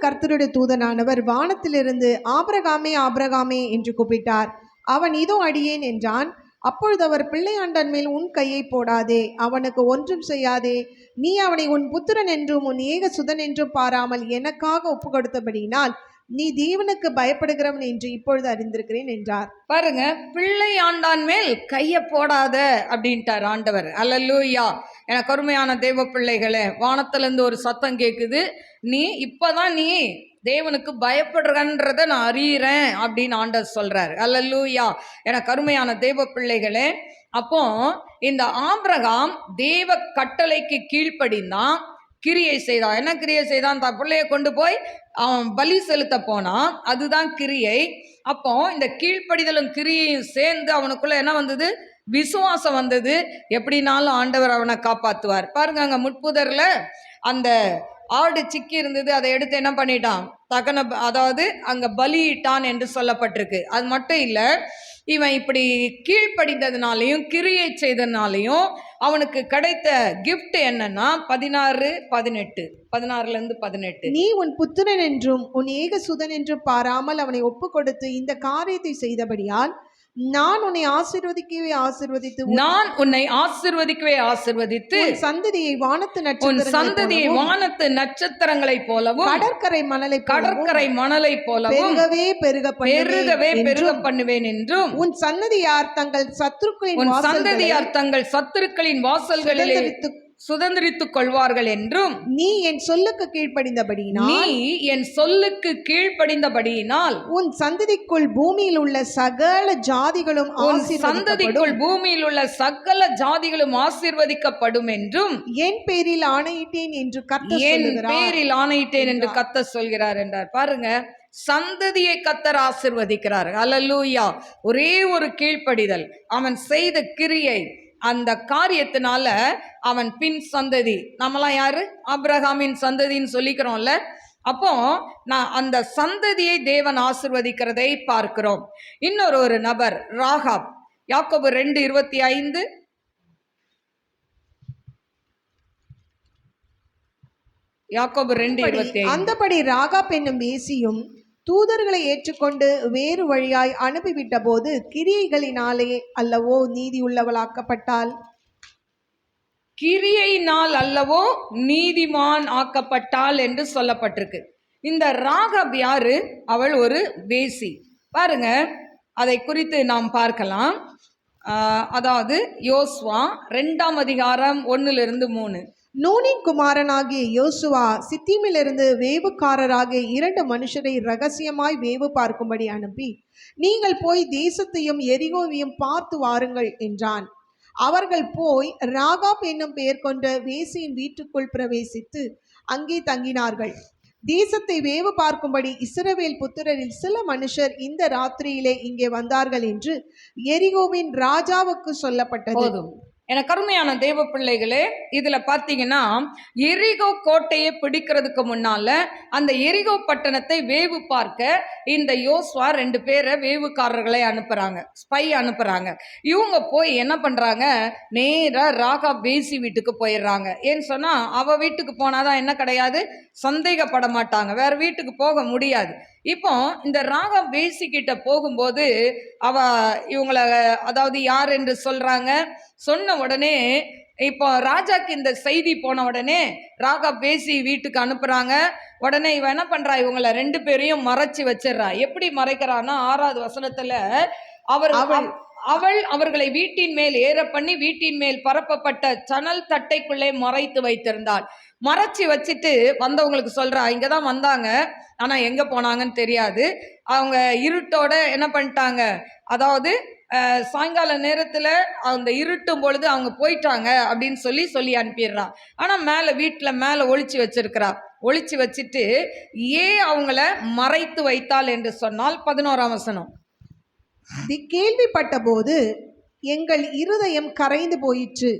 கர்த்தருடைய தூதனானவர் வானத்திலிருந்து ஆபிரகாமே ஆபிரகாமே என்று கூப்பிட்டார். அவன் இதோ அடியேன் என்றான். அப்பொழுது அவர், பிள்ளையாண்டன் மேல் உன் கையை போடாதே, அவனுக்கு ஒன்றும் செய்யாதே. நீ அவனை உன் புத்திரன் என்றும் உன் ஏக சுதன் என்றும் பாராமல் எனக்காக ஒப்பு கொடுத்தபடியினால் நீ தேவனுக்கு பயப்படுகிறவன் என்று இப்பொழுது அறிந்திருக்கிறேன் என்றார். பாருங்க, பிள்ளை ஆண்டான் மேல் கையை போடாத அப்படின்ட்டார் ஆண்டவர். அல்லேலூயா. எனக்கு அருமையான தெய்வ பிள்ளைகளே, வானத்திலிருந்து ஒரு சத்தம் கேட்குது, நீ இப்பதான் நீ தேவனுக்கு பயப்படுறன்றதை நான் அறிகிறேன் அப்படின்னு ஆண்டவர் சொல்றாரு. அல்லேலூயா. எனக்கு அருமையான தெய்வ பிள்ளைகளே, அப்போ இந்த ஆபிரகாம் தேவ கட்டளைக்கு கீழ்ப்படிந்தான், கிரியை செய்தான். என்ன கிரியை செய்தான்? தான் பிள்ளைய கொண்டு போய் அவன் பலி செலுத்த போனான், அதுதான் கிரியை. அப்போ இந்த கீழ்ப்படிதலும் கிரியையும் சேர்ந்து அவனுக்குள்ள என்ன வந்தது? விசுவாசம் வந்தது. எப்படினாலும் ஆண்டவர் அவனை காப்பாற்றுவார். பாருங்க, அங்க முட்புதர்ல அந்த ஆடு சிக்கி இருந்தது, அதை எடுத்து என்ன பண்ணிட்டான்? அதாவது அங்க பலியிட்டான் என்று சொல்லப்பட்டிருக்கு. அது மட்டும் இல்லை, இவன் இப்படி கீழ்ப்படிந்ததுனாலையும் கிரியை செய்ததுனாலையும் அவனுக்கு கிடைத்த கிஃப்ட் என்னன்னா 16:18 நீ உன் புத்திரன் என்றும் உன் ஏக சுதன் என்றும் பாராமல் அவனை ஒப்பு கொடுத்து இந்த காரியத்தை செய்தபடியால் நான் உன்னை ஆசீர்வதிக்கவே ஆசீர்வதித்து உன் சந்ததியை வானத்து நட்சத்திரங்களை போலவும் கடற்கரை மணலை போலவும் பெருக பண்ணுவேன் என்றும் உன் சந்ததியார் தங்கள் சத்துருக்களின் வாசல்களிலே சுதந்திரித்துக் கொள்வார்கள் என்றும் நீ என் சொல்லுக்கு கீழ்ப்படிந்தபடியினால் உன் சந்ததிக்குள் பூமியில் உள்ள சகல ஜாதிகளும் ஆசீர்வதிக்கப்படும் என்றும் என் பேரில் ஆணையிட்டேன் என்று கர்த்தர் சொல்கிறார் என்றார். பாருங்க, சந்ததியை கர்த்தர் ஆசீர்வதிக்கிறார். அல்லேலூயா. ஒரே ஒரு கீழ்ப்படிதல், அவன் செய்த கிரியை, அந்த காரியத்தினால அவன் பின் சந்ததி, நம்மளாம் யாரு? ஆபிரகாமின் சந்ததின்னு சொல்லிக்கிறோம்ல. அப்போ நான் அந்த சந்ததியை தேவன் ஆசீர்வதிக்கிறதை பார்க்கிறோம். இன்னொரு நபர் ராகாப். யாக்கோபு 2:25. யாக்கோபு 2:25. அந்தபடி ராகாப் என்னும் வேசியும் தூதர்களை ஏற்றுக்கொண்டு வேறு வழியாய் அனுப்பிவிட்ட போது கிரியைகளினாலே அல்லவோ நீதியுள்ளவளாக்கப்பட்டாள். கிரியையினால் அல்லவோ நீதிமான் ஆக்கப்பட்டாள் என்று சொல்லப்பட்டிருக்கு. இந்த ராகாப் யாரு? அவள் ஒரு வேசி. பாருங்க, அதை குறித்து நாம் பார்க்கலாம். அதாவது யோசுவா 2ஆம் அதிகாரம் 1-3. நூனின் குமாரனாகிய யோசுவா சித்தீமிலிருந்து வேவுக்காரராகிய 2 மனுஷரை ரகசியமாய் வேவு பார்க்கும்படி அனுப்பி, நீங்கள் போய் தேசத்தையும் எரிகோவையும் பார்த்து வாருங்கள் என்றான். அவர்கள் போய் ராகாப் என்னும் பெயர் கொண்ட வேசியின் வீட்டுக்குள் பிரவேசித்து அங்கே தங்கினார்கள். தேசத்தை வேவு பார்க்கும்படி இஸ்ரவேல் புத்திரரில் சில மனுஷர் இந்த ராத்திரியிலே இங்கே வந்தார்கள் என்று எரிகோவின் ராஜாவுக்கு சொல்லப்பட்டது. போதும். எனக்கு அருமையான தேவ பிள்ளைகளே, இதுல பாத்தீங்கன்னா எரிகோ கோட்டையை பிடிக்கிறதுக்கு முன்னால அந்த எரிகோ பட்டணத்தை வேவு பார்க்க இந்த யோசுவா 2 பேரை வேவுக்காரர்களை அனுப்புறாங்க, ஸ்பை அனுப்புறாங்க. இவங்க போய் என்ன பண்றாங்க, நேரா ராகா பேசி வீட்டுக்கு போயிடுறாங்க. ஏன்னு சொன்னா அவ வீட்டுக்கு போனாதான் என்ன கிடையாது, சந்தேகப்பட மாட்டாங்க, வேற வீட்டுக்கு போக முடியாது. இப்போ இந்த ராகா பேசி கிட்ட போகும்போது அவ இவங்களை, அதாவது யார் என்று சொல்றாங்க. சொன்ன உடனே இப்போ ராஜாக்கு இந்த செய்தி போன உடனே ராகா பேசி வீட்டுக்கு அனுப்புறாங்க. உடனே இவன் என்ன பண்றா, இவங்களை 2 பேரையும் மறைச்சு வச்சிடறா. எப்படி மறைக்கிறான்னா 6வது வசனத்துல அவள் அவர்களை வீட்டின் மேல் ஏற பண்ணி வீட்டின் மேல் பரப்பப்பட்ட சணல் தட்டைக்குள்ளே மறைத்து வைத்திருந்தாள். மறைச்சி வச்சுட்டு வந்தவங்களுக்கு சொல்றா, இங்கதான் வந்தாங்க, ஆனா எங்க போனாங்கன்னு தெரியாது. அவங்க இருட்டோட என்ன பண்ணிட்டாங்க, அதாவது சாயங்கால நேரத்துல அந்த இருட்டும் பொழுது அவங்க போயிட்டாங்க அப்படின்னு சொல்லி அனுப்பிடுறா. ஆனா வீட்டுல மேல ஒளிச்சு வச்சிருக்கிறா. ஒளிச்சு வச்சுட்டு ஏன் அவங்கள மறைத்து வைத்தாள் என்று சொன்னால் 11ஆம் வசனம். கேள்விப்பட்ட போது எங்கள் இருதயம் கரைந்து போயிற்று,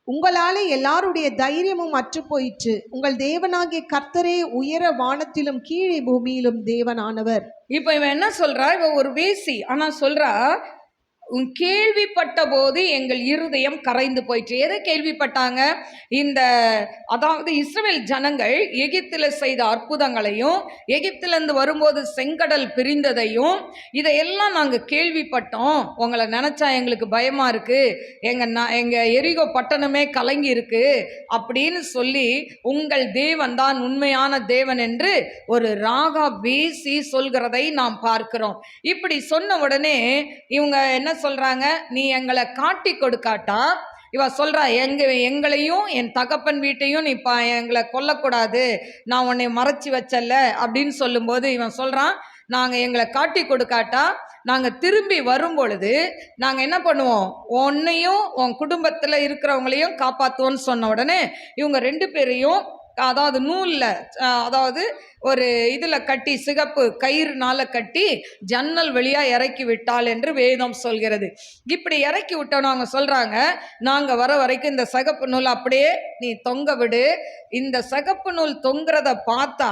உங்களாலே எல்லாருடைய தைரியமும் அற்று போயிற்று. உங்கள் தேவனாகிய கர்த்தரே உயர வானத்திலும் கீழே பூமியிலும் தேவனானவர். இப்ப இவன் என்ன சொல்றா, இவ ஒரு வேசி, ஆனா சொல்றா கேள்விப்பட்ட போது எங்கள் இருதயம் கரைந்து போயிற்று. எதை கேள்விப்பட்டாங்க, இந்த அதாவது இஸ்ரவேல் ஜனங்கள் எகிப்தில் செய்த அற்புதங்களையும் எகிப்திலிருந்து வரும்போது செங்கடல் பிரிந்ததையும் இதையெல்லாம் நாங்கள் கேள்விப்பட்டோம். உங்களை நினைச்சா எங்களுக்கு பயமா இருக்கு, எங்க எரிகோ பட்டணமே கலங்கி இருக்கு அப்படின்னு சொல்லி உங்கள் தேவன் தான் உண்மையான தேவன் என்று ஒரு ராகா பேசி சொல்கிறதை நாம் பார்க்கிறோம். இப்படி சொன்ன உடனே இவங்க என்ன சொல்றாங்க, நீ எங்களை காட்டி கொடுக்காட்டா, இவ சொல்றா எங்களையும் என் தகப்பன் வீட்டையும் நீ எங்களை கொல்லக்கூடாது, நான் உன்னை மறைச்சி வச்சல அப்படின்னு சொல்லும்போது இவன் சொல்றான், நாங்கள் எங்களை காட்டி கொடுக்காட்டா நாங்கள் திரும்பி வரும் பொழுது நாங்கள் என்ன பண்ணுவோம், உன்னையும் உன் குடும்பத்தில் இருக்கிறவங்களையும் காப்பாற்றுவோன்னு சொன்ன உடனே இவங்க 2 பேரையும் அதாவது நூலில், அதாவது ஒரு இதில் கட்டி, சிகப்பு கயிறுனால கட்டி ஜன்னல் வழியாக இறக்கி விட்டாள் என்று வேதம் சொல்கிறது. இப்படி இறக்கி விட்டோன்னு அவங்க சொல்கிறாங்க, நாங்கள் வர வரைக்கும் இந்த சிகப்பு நூல் அப்படியே நீ தொங்க விடு, இந்த சிகப்பு நூல் தொங்குறத பார்த்தா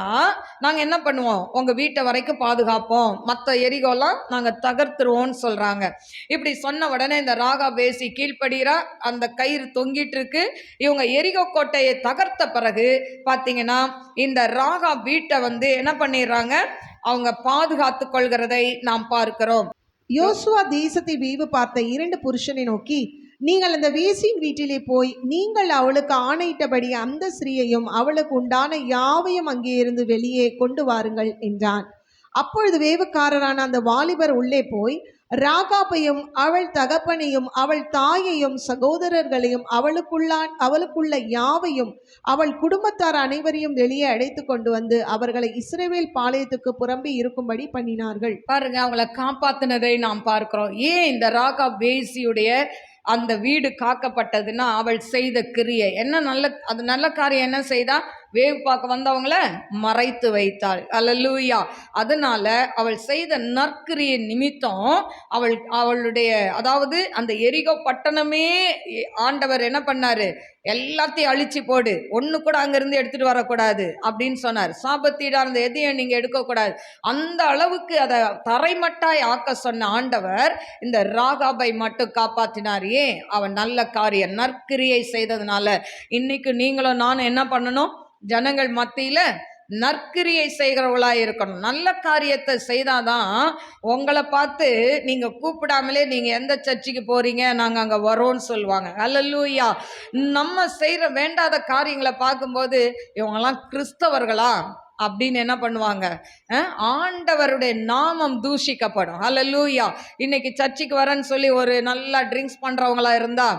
நாங்கள் என்ன பண்ணுவோம், உங்கள் வீட்டை வரைக்கும் பாதுகாப்போம், மற்ற எரிகோலாம் நாங்கள் தகர்த்துருவோம்னு சொல்கிறாங்க. இப்படி சொன்ன உடனே இந்த ராகா பேசி கீழ்ப்படுகிறா, அந்த கயிறு தொங்கிட்டு இருக்கு. இவங்க எரிகோ கோட்டையை தகர்த்த பிறகு பார்த்தீங்கன்னா இந்த ராகா வீட்டை என்ன பண்ணிடுறாங்க, அவங்க பாதுகாத்து கொள்கிறதை நாம் பார்க்கிறோம். யோசுவா தேசத்தை வேவு பார்த்த 2 புருஷனை நோக்கி, நீங்கள் அந்த வேசியின் வீட்டிலே போய் நீங்கள் அவளுக்கு ஆணையிட்டபடி அந்த ஸ்திரீயையும் அவளுக்கு உண்டான யாவையும் அங்கே இருந்து வெளியே கொண்டு வாருங்கள் என்றான். அப்பொழுது வேவுக்காரரான அந்த வாலிபர் உள்ளே போய் ராகாபையும் அவள் தகப்பனையும் அவள் தாயையும் சகோதரர்களையும் அவளுக்குள்ள யாவையும் அவள் குடும்பத்தார் அனைவரையும் வெளியே அழைத்து கொண்டு வந்து அவர்களை இஸ்ரவேல் பாளையத்துக்கு புறம்பே இருக்கும்படி பண்ணினார்கள். பாருங்க, அவங்களை காப்பாத்தினதை நாம் பார்க்கிறோம். ஏன் இந்த ராகா பேசியுடைய அந்த வீடு காக்கப்பட்டதுன்னா அவள் செய்த கிரியை என்ன, நல்ல காரியம் என்ன செய்தா, வேவு பார்க்க வந்தவங்கள மறைத்து வைத்தாள். அல்லேலூயா. அதனால அவள் செய்த நற்கிரியை நிமித்தம் அவளுடைய, அதாவது அந்த எரிகோ பட்டணமே ஆண்டவர் என்ன பண்ணாரு, எல்லாத்தையும் அழிச்சு போடு, ஒன்று கூட அங்கிருந்து எடுத்துட்டு வரக்கூடாது அப்படின்னு சொன்னார். சாபத்தீடா இருந்த எதையும் நீங்க எடுக்கக்கூடாது, அந்த அளவுக்கு அதை தரைமட்டாய் ஆக்க சொன்ன ஆண்டவர் இந்த ராகாபை மட்டும் காப்பாற்றினார். ஏன், அவன் நல்ல காரியம் நற்கிரியை செய்ததுனால. இன்னைக்கு நீங்களும் நானும் என்ன பண்ணணும், ஜனங்கள் மத்தியில நற்கிரியை செய்கிறவர்களாக இருக்கணும். நல்ல காரியத்தை செய்தாதான் உங்களை பார்த்து நீங்க கூப்பிடாமலே நீங்க எந்த சர்ச்சுக்கு போறீங்க, நாங்க அங்க வரோன்னு சொல்லுவாங்க. அல்லேலூயா. நம்ம செய்யற வேண்டாத காரியங்களை பார்க்கும்போது இவங்கெல்லாம் கிறிஸ்தவர்களா அப்படின்னு என்ன பண்ணுவாங்க, ஆண்டவருடைய நாமம் தூஷிக்கப்படும். ஹல்லேலூயா. இன்னைக்கு சர்ச்சுக்கு வரேன்னு சொல்லி ஒரு நல்லா ட்ரிங்க்ஸ் பண்றவங்களா இருந்தா,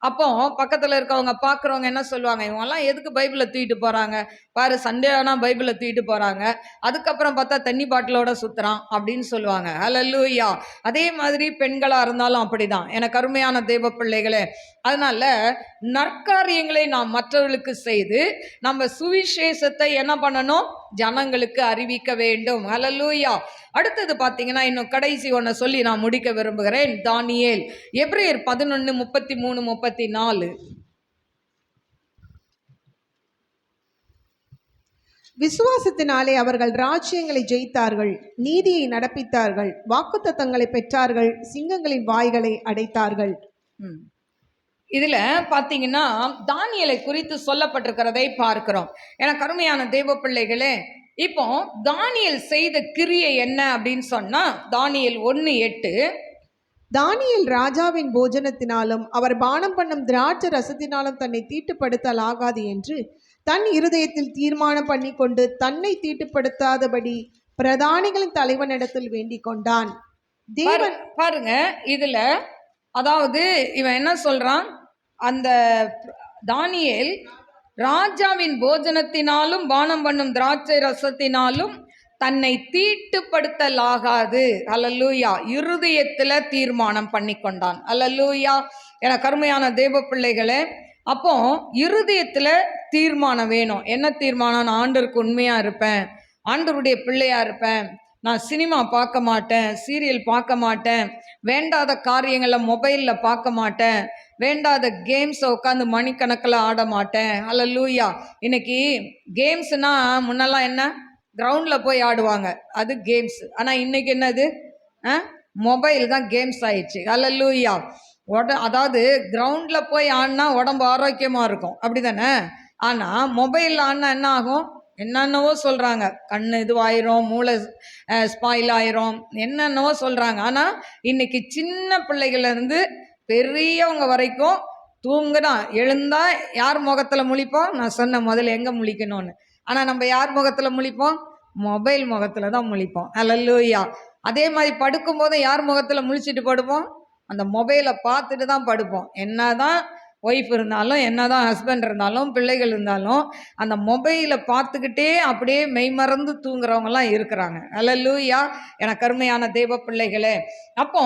அப்போ பக்கத்துல இருக்கவங்க பார்க்குறவங்க என்ன சொல்லுவாங்க, இவங்கெல்லாம் எதுக்கு பைபிளை தூக்கிட்டு போறாங்க பாரு, சண்டே ஆனா பைபிளை தூக்கிட்டு போறாங்க, அதுக்கப்புறம் பார்த்தா தண்ணி பாட்டிலோட சுத்துறான் அப்படின்னு சொல்லுவாங்க. ஹல்லேலூயா. அதே மாதிரி பெண்களா இருந்தாலும் அப்படிதான். எனக்கு அருமையான தேவ பிள்ளைகளே, அதனால நற்காரியங்களை நாம் மற்றவர்களுக்கு செய்து நம்ம சுவிசேஷத்தை என்ன பண்ணணும், ஜனங்களுக்கு அறிவிக்க வேண்டும். ஹல்லேலூயா. அடுத்தது பார்த்தீங்கன்னா, இன்னும் கடைசி ஒன்றை சொல்லி நான் முடிக்க விரும்புகிறேன். தானியேல், எபிரேயர் 11:33-34. விசுவாசத்தினாலே அவர்கள் ராஜ்யங்களை ஜெயித்தார்கள், நீதியை நடப்பித்தார்கள், வாக்குத்தத்தங்களை பெற்றார்கள், சிங்கங்களின் வாய்களை அடைத்தார்கள். இதுல பாத்தீங்கன்னா தானியேலை குறித்து சொல்லப்பட்டிருக்கிறதை பார்க்கிறோம். எனக்கு அருமையான தேவ பிள்ளைகளே, இப்போ தானியேல் செய்த கிரியை என்ன அப்படின்னு சொன்னா, தானியேல் 1:8, தானியேல் ராஜாவின் போஜனத்தினாலும் அவர் பானம் பண்ணும் திராட்சை ரசத்தினாலும் தன்னை தீட்டுப்படுத்தல் ஆகாது என்று தன் இருதயத்தில் தீர்மானம் பண்ணி கொண்டு தன்னை தீட்டுப்படுத்தாதபடி பிரதானிகளின் தலைவனிடத்தில் வேண்டிக் கொண்டான். தேவன் பாருங்க, இதுல அதாவது இவன் என்ன சொல்றான், அந்த தானியேல் ராஜாவின் போஜனத்தினாலும் பானம் பண்ணும் திராட்சை ரசத்தினாலும் தன்னை தீட்டுப்படுத்தலாகாது. அல்லேலூயா. இருதயத்துல தீர்மானம் பண்ணி கொண்டான். அல்லேலூயா. என கருமையான தேவ பிள்ளைகளே, அப்போ இருதயத்துல தீர்மானம் வேணும். என்ன தீர்மானம்? நான் ஆண்டவருக்கு உண்மையா இருப்பேன், ஆண்டவருடைய பிள்ளையா இருப்பேன், நான் சினிமா பார்க்க மாட்டேன், சீரியல் பார்க்க மாட்டேன், வேண்டாத காரியங்களை மொபைலில் பார்க்க மாட்டேன், வேண்டாத கேம்ஸை உட்காந்து மணிக்கணக்கில் ஆட மாட்டேன். அல்லேலூயா. இன்னைக்கு கேம்ஸ்னா முன்னெல்லாம் என்ன, கிரவுண்டில் போய் ஆடுவாங்க, அது கேம்ஸ். ஆனால் இன்னைக்கு என்னது, மொபைல் தான் கேம்ஸ் ஆயிடுச்சு. அல்லேலூயா. அதாவது கிரவுண்டில் போய் ஆடினா உடம்பு ஆரோக்கியமாக இருக்கும், அப்படி தானே? ஆனால் மொபைலில் ஆடினா என்ன ஆகும், என்னென்னவோ சொல்கிறாங்க, கண் இதுவாயிரும், மூளை ஸ்பாயில் ஆயிரும், என்னென்னவோ சொல்கிறாங்க. ஆனால் இன்னைக்கு சின்ன பிள்ளைகள்லேருந்து பெரியவங்க வரைக்கும் தூங்குனா எழுந்தா யார் முகத்தில் முழிப்போம்? நான் சொன்ன முதல்ல எங்கே முழிக்கணும்னு. ஆனால் நம்ம யார் முகத்தில் முழிப்போம்? மொபைல் முகத்தில் தான் முழிப்போம். அல்லேலூயா. அதே மாதிரி படுக்கும்போது யார் முகத்தில் முழிச்சிட்டு படுப்போம்? அந்த மொபைலை பார்த்துட்டு தான் படுப்போம். என்ன தான் ஒய்ஃப் இருந்தாலும், என்ன தான் ஹஸ்பண்ட் இருந்தாலும், பிள்ளைகள் இருந்தாலும், அந்த மொபைலை பார்த்துக்கிட்டே அப்படியே மெய்மறந்து தூங்குறவங்கலாம் இருக்கிறாங்க. அல்லேலூயா. எனக்கு அருமையான தேவ பிள்ளைகளே, அப்போ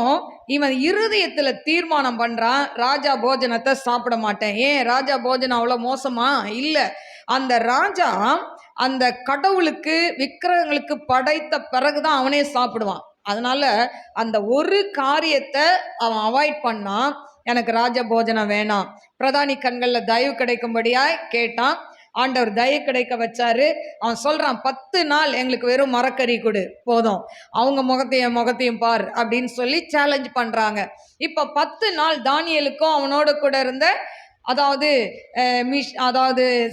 இவன் இருதயத்தில் தீர்மானம் பண்ணுறான், ராஜா போஜனத்தை சாப்பிட மாட்டேன். ஏன் ராஜா போஜனம் அவ்வளோ மோசமா? இல்லை, அந்த ராஜா அந்த கடவுளுக்கு விக்கிரகங்களுக்கு படைத்த பிறகுதான் அவனே சாப்பிடுவான். அதனால அந்த ஒரு காரியத்தை அவன் அவாய்ட் பண்ணா, எனக்கு ராஜ போஜனம் வேணாம். பிரதானி கண்களில் தயவு கிடைக்கும்படியாய் கேட்டான். ஆண்டவர் தயவு கிடைக்க வச்சாரு. அவன் சொல்றான், 10 நாள் எங்களுக்கு வெறும் மரக்கறி கொடு போதும், அவங்க முகத்தையும் பார் அப்படின்னு சொல்லி சேலஞ்ச் பண்றாங்க. இப்ப 10 நாள் தானியேலுக்கும் அவனோட கூட இருந்த அதாவது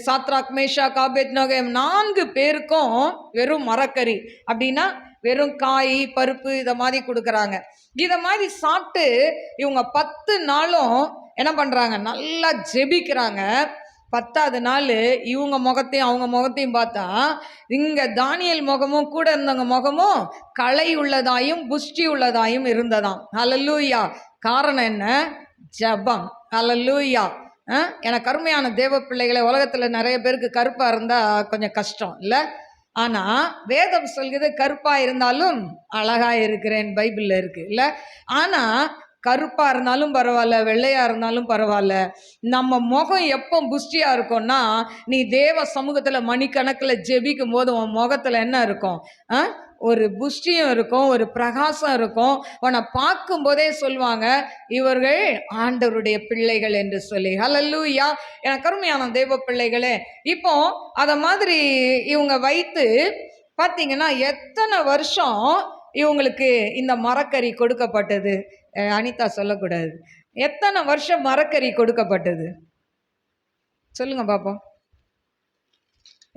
சாத்ராக், மேஷாக், ஆபேத்நேகோ 4 பேருக்கும் வெறும் மரக்கறி, அப்படின்னா வெறும் காய் பருப்பு இதை மாதிரி கொடுக்குறாங்க. இதை மாதிரி சாப்பிட்டு இவங்க 10 நாளும் என்ன பண்ணுறாங்க, நல்லா ஜெபிக்கிறாங்க. 10வது நாள் இவங்க முகத்தையும் அவங்க முகத்தையும் பார்த்தா, இங்கே தானியேல் முகமும் கூட இருந்தவங்க முகமும் களை உள்ளதாயும் புஷ்டி உள்ளதாயும் இருந்ததாம். அல்லேலூயா. காரணம் என்ன? ஜெபம். அல்லேலூயா. எனக்கு அருமையான தேவ பிள்ளைகளை, உலகத்தில் நிறைய பேருக்கு கருப்பாக இருந்தால் கொஞ்சம் கஷ்டம் இல்லை? ஆனால் வேதம் சொல்கிறது கருப்பாக இருந்தாலும் அழகாக இருக்கிறேன், பைபிளில் இருக்குது இல்லை? ஆனால் கருப்பாக இருந்தாலும் பரவாயில்ல, வெள்ளையாக இருந்தாலும் பரவாயில்ல, நம்ம முகம் எப்போ புஷ்டியாக இருக்கும்னா, நீ தேவ சமூகத்தில் மணிக்கணக்கில் ஜெபிக்கும் போது உன் முகத்தில் என்ன இருக்கும்? ஒரு புஷ்டியும் இருக்கும், ஒரு பிரகாசம் இருக்கும். உன்னை பார்க்கும்போதே சொல்லுவாங்க, இவர்கள் ஆண்டவருடைய பிள்ளைகள் என்று சொல்லி. ஹல்லேலூயா. எனக்கு அருமையான தேவ பிள்ளைகளே, இப்போ அதை மாதிரி இவங்க வைத்து பார்த்தீங்கன்னா எத்தனை வருஷம் இவங்களுக்கு இந்த மரக்கறி கொடுக்கப்பட்டது? அனிதா சொல்லக்கூடாது. எத்தனை வருஷம் மரக்கறி கொடுக்கப்பட்டது சொல்லுங்க பாப்போம்.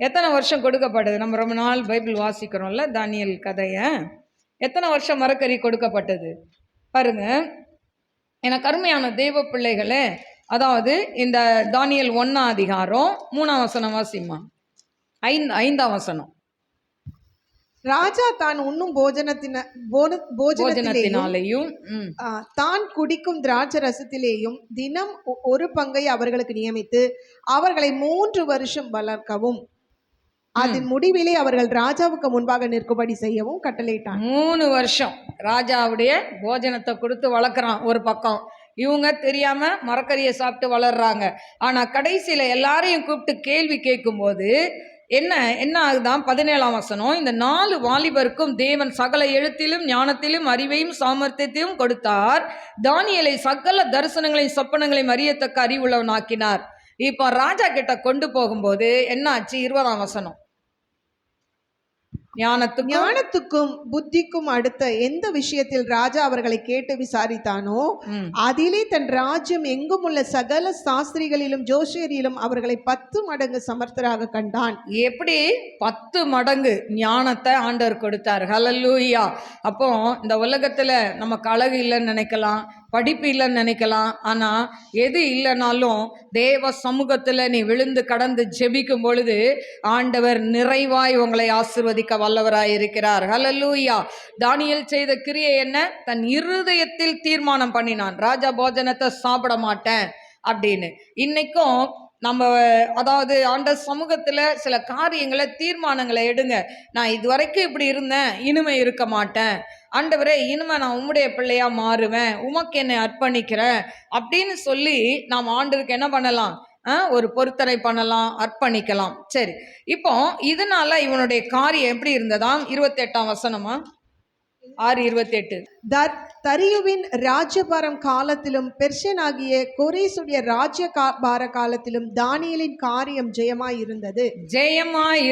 எத்தனை வருஷம் கொடுக்கப்பட்டது? நம்ம ரொம்ப நாள் பைபிள் வாசிக்கிறோம்ல, தானியேல் கதையை. எத்தனை வருஷம் மரக்கறி கொடுக்கப்பட்டது பாருங்க. எனக்கு அருமையான தெய்வ பிள்ளைகளே, அதாவது இந்த தானியேல் 1ஆம் அதிகாரம் 3ஆம் வசனம் வாசிமா. 5ஆம் வசனம். ராஜா தான் உண்ணும் போஜனத்திலேயும் போஜனத்தினாலேயும் தான் குடிக்கும் திராட்சை ரசத்திலேயும் தினம் ஒரு பங்கை அவர்களுக்கு நியமித்து அவர்களை 3 வருஷம் வளர்க்கவும் அதன் முடிவிலே அவர்கள் ராஜாவுக்கு முன்பாக நிற்கும்படி செய்யவும் கட்டளையிட்டான். 3 வருஷம் ராஜாவுடைய போஜனத்தை கொடுத்து வளர்க்குறான் ஒரு பக்கம். இவங்க தெரியாம மரக்கறியை சாப்பிட்டு வளர்றாங்க. ஆனா கடைசியில எல்லாரையும் கூப்பிட்டு கேள்வி கேட்கும்போது என்ன ஆகுதான்? 17ஆம் வசனம், இந்த 4 வாலிபருக்கும் தேவன் சகல எழுத்திலும் ஞானத்திலும் அறிவையும் சாமர்த்தியத்தையும் கொடுத்தார். தானியேலை சகல தரிசனங்களையும் சொப்பனங்களையும் அறியத்தக்க அறிவுள்ளவனாக்கினார். இப்ப ராஜா கிட்ட கொண்டு போகும்போது என்ன ஆச்சு? 20ஆம் வசனம், ஞானத்துக்கும் புத்திக்கும் அடுத்த எந்த விஷயத்தில் ராஜா அவர்களை கேட்டு விசாரித்தானோ அதிலே தன் ராஜ்யம் எங்கும் உள்ள சகல சாஸ்திரிகளிலும் ஜோஷியரிலும் அவர்களை 10 மடங்கு சமர்த்தராக கண்டான். எப்படி 10 மடங்கு ஞானத்தை ஆண்டவர் கொடுத்தார். ஹல்லேலூயா. அப்போ இந்த உலகத்துல நமக்கு அழகு இல்லைன்னு நினைக்கலாம், படிப்பு இல்லைன்னு நினைக்கலாம். ஆனா எது இல்லைனாலும் தேவ சமூகத்துல நீ விழுந்து கடந்து ஜெபிக்கும் பொழுது ஆண்டவர் நிறைவாய் உங்களை ஆசீர்வதிக்க வல்லவராய் இருக்கிறார். ஹல்லேலூயா. தானியேல் செய்த கிரியை என்ன? தன் இருதயத்தில் தீர்மானம் பண்ணினான், ராஜா போஜனத்தை சாப்பிட மாட்டேன் அப்படின்னு. இன்னைக்கும் நம்ம அதாவது ஆண்டவர் சமூகத்துல சில காரியங்களை தீர்மானங்களை எடுங்க. நான் இதுவரைக்கும் இப்படி இருந்தேன், இனிமே இருக்க மாட்டேன். ஆண்டவரே, இனிமே நான் உம்முடைய பிள்ளையா மாறுவேன், உமக்கு என்னை அர்ப்பணிக்கிறேன் அப்படின்னு சொல்லி நாம் ஆண்டவருக்கு என்ன பண்ணலாம்? ஒரு பொருத்தனை பண்ணலாம், அர்ப்பணிக்கலாம். சரி, இப்போ இதனால இவனுடைய காரியம் எப்படி இருந்ததாம்? 28ஆம் வசனமா, 6:28. தரியுவின் ராஜ்யபாரம் காலத்திலும் பெர்ஷியனாகிய கோரேசுடைய ராஜ்யபார காலத்திலும் தானியேலின் காரியம் ஜெயமாய்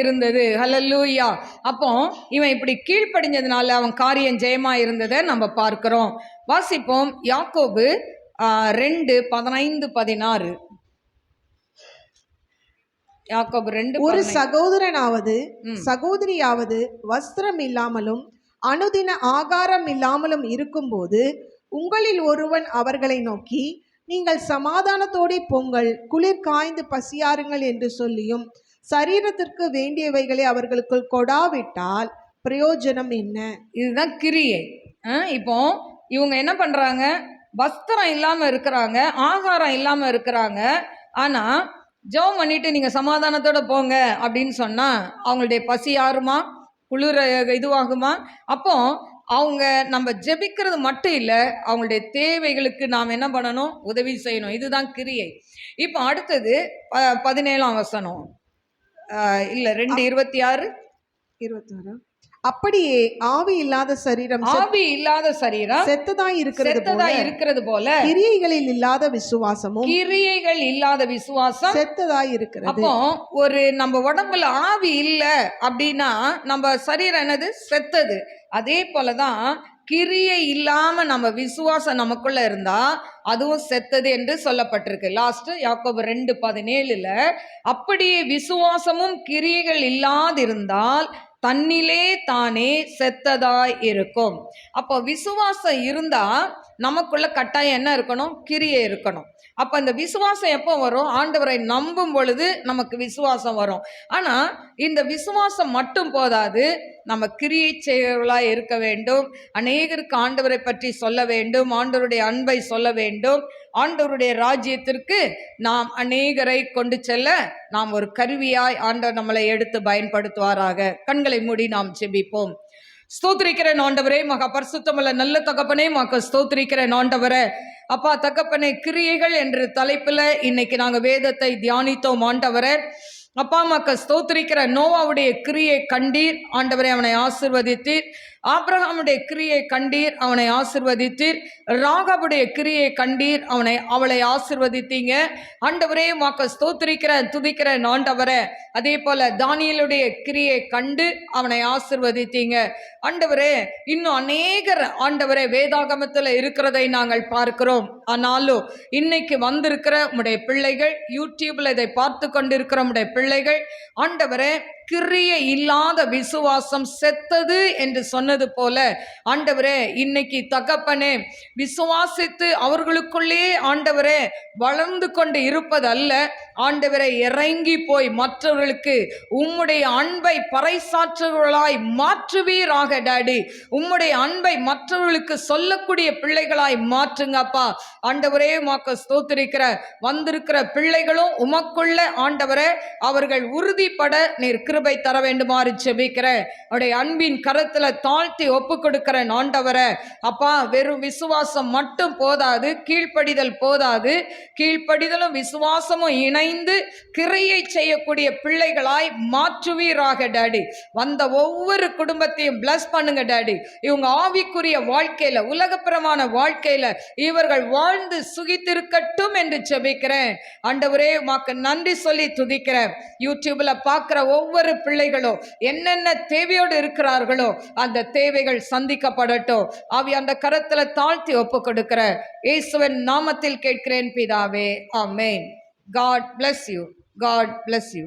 இருந்தது. ஹல்லேலூயா. அப்போ இவன் இப்படி கீழ்ப்படிஞ்சதுனால அவன் காரியம் ஜெயமாய் இருந்ததை நம்ம பார்க்கிறோம். வாசிப்போம். யாக்கோபு 2:15-16. யாக்கோபு 2. ஒரு சகோதரனாவது சகோதரியாவது வஸ்திரம் இல்லாமலும் அனுதின ஆகாரம் இல்லாமலும் இருக்கும்போது உங்களில் ஒருவன் அவர்களை நோக்கி, நீங்கள் சமாதானத்தோടെ பொங்கல், குளிர் காய்ந்து பசியாருங்கள் என்று சொல்லியும் சரீரத்திற்கு வேண்டியவைகளை அவர்களுக்குள் கொடாவிட்டால் பிரயோஜனம் என்ன? இதுதான் கிரியை. இப்போ இவங்க என்ன பண்றாங்க? வஸ்திரம் இல்லாம இருக்கிறாங்க, ஆகாரம் இல்லாம இருக்கிறாங்க. ஆனா ஜெபம் பண்ணிட்டு நீங்க சமாதானத்தோட போங்க அப்படின்னு சொன்னா அவங்களுடைய பசி ஆறுமா, குளிர இதுவாகுமா? அப்போ அவங்க நம்ம ஜெபிக்கிறது மட்டும் இல்லை, அவங்களுடைய தேவைகளுக்கு நாம் என்ன பண்ணணும்? உதவி செய்யணும். இதுதான் கிரியை. இப்போ அடுத்தது 17ஆம் வசனம், இல்ல 2:26. அப்படியே ஆவி இல்லாத சரீரம் செத்ததாய் இருக்கிறது போல கிரியைகளில் இல்லாத விசுவாசம் செத்ததாய் இருக்கிறது. அப்போ ஒரு நம்ம உடம்புல ஆவி இல்ல அப்படின்னா நம்ம சரீரம் என்னது? செத்தது. அதே போலதான் கிரியை இல்லாம நம்ம விசுவாசம் நமக்குள்ள இருந்தா அதுவும் செத்தது என்று சொல்லப்பட்டிருக்கு. லாஸ்ட் யாக்கோபு 2:17. அப்படியே விசுவாசமும் கிரியைகள் இல்லாதிருந்தால் தன்னிலே தானே செத்ததாய் இருக்கும். அப்போ விசுவாசம் இருந்தா நமக்குள்ள கட்டாயம் என்ன இருக்கணும்? கிரியை இருக்கணும். அப்ப இந்த விசுவாசம் எப்போ வரும்? ஆண்டவரை நம்பும் பொழுது நமக்கு விசுவாசம் வரும். ஆனா இந்த விசுவாசம் மட்டும் போதாது, நம்ம கிரியை செய்வர்களாய் இருக்க வேண்டும். அநேகருக்கு ஆண்டவரை பற்றி சொல்ல வேண்டும், ஆண்டவருடைய அன்பை சொல்ல வேண்டும். ஆண்டவருடைய ராஜ்யத்திற்கு நாம் அநேகரை கொண்டு செல்ல நாம் ஒரு கருவியாய் ஆண்டவர் நம்மளை எடுத்து பயன்படுத்துவாராக. கண்களை மூடி நாம் ஜெபிப்போம். ஸ்தோத்திரிக்கிறேன் ஆண்டவரே, மகா பரிசுத்தமுள்ள நல்ல தகப்பனே, மகா ஸ்தோத்திரிக்கிறேன் ஆண்டவரே. அப்பா தகப்பனே, கிரியைகள் என்ற தலைப்பில் இன்னைக்கு நாங்கள் வேதத்தை தியானித்தோம் ஆண்டவரே. அப்பா மக்கள் ஸ்தோத்திரிக்கிற நோவாவுடைய கிரியை கண்டீர் ஆண்டவரே, அவனை ஆசிர்வதித்தீர். ஆபிரகாமுடைய கிரியை கண்டீர், அவனை ஆசிர்வதித்தீர். ராகாவுடைய கிரியை கண்டீர், அவளை ஆசிர்வதித்தீங்க ஆண்டவரே. மக்கள் ஸ்தோத்திரிக்கிற துதிக்கிற ஆண்டவரே. அதே போல தானியேலுடைய கிரியை கண்டு அவனை ஆசிர்வதித்தீங்க ஆண்டவரே. இன்னும் அநேகர் ஆண்டவரே வேதாகமத்தில் இருக்கிறதை நாங்கள் பார்க்கிறோம். ஆனாலும் இன்னைக்கு வந்திருக்கிற உம்முடைய பிள்ளைகள், யூடியூப்ல இதை பார்த்து கொண்டிருக்கிற உம்முடைய பிள்ளைகள் ஆண்டவரே, கிரியை இல்லாத விசுவாசம் செத்தது என்று சொன்னது போல ஆண்டவரே இன்னைக்கு தகப்பனே விசுவாசித்து அவர்களுக்குள்ளே ஆண்டவரே வளர்ந்து கொண்டு இருப்பதல்ல ஆண்டவரை இறங்கி போய் மற்றவர்களுக்கு உம்முடைய அன்பை பறைசாற்றுவர்களாய் மாற்றுவீராக டாடி. உம்முடைய அன்பை மற்றவர்களுக்கு சொல்லக்கூடிய பிள்ளைகளாய் மாற்றுங்கப்பா. ஆண்டவரே உமக்கு ஸ்தோத்திரிக்கிற வந்திருக்கிற பிள்ளைகளும் உமக்குள்ள ஆண்டவரே அவர்கள் உறுதிப்பட நீர் கிருபை தர வேண்டுமாறு ஜெபிக்கிறேன். அவருடைய அன்பின் கரத்துல தாழ்த்தி ஒப்பு கொடுக்கிறேன் ஆண்டவரே. அப்பா வெறும் விசுவாசம் மட்டும் போதாது, கீழ்ப்படிதல் போதாது. கீழ்ப்படிதலும் விசுவாசமும் இணைந்து கிரியை செய்யக்கூடிய பிள்ளைகளாய் மாற்றுவீராக டாடி. வந்த ஒவ்வொரு குடும்பத்தையும் பிளஸ் பண்ணுங்க டாடி. இவங்க ஆவிக்குரிய வாழ்க்கையில உலகப்பிரமான வாழ்க்கையில இவர்கள் வாழ்ந்து சுகித்திருக்கட்டும் என்று ஜெபிக்கிறேன். ஆண்டவரே உமக்கு நன்றி சொல்லி துதிக்கிறேன். யூடியூப்ல பார்க்கிற ஒவ்வொரு பிள்ளைகளும் என்னென்ன தேவையோடு இருக்கிறார்களோ அந்த தேவைகள் சந்திக்கப்படட்டும். ஆவி அந்த கரத்துல தாழ்த்தி ஒப்பு கொடுக்கிற இயேசுவின் நாமத்தில் கேட்கிறேன் பிதாவே, ஆமென். God bless you. God bless you.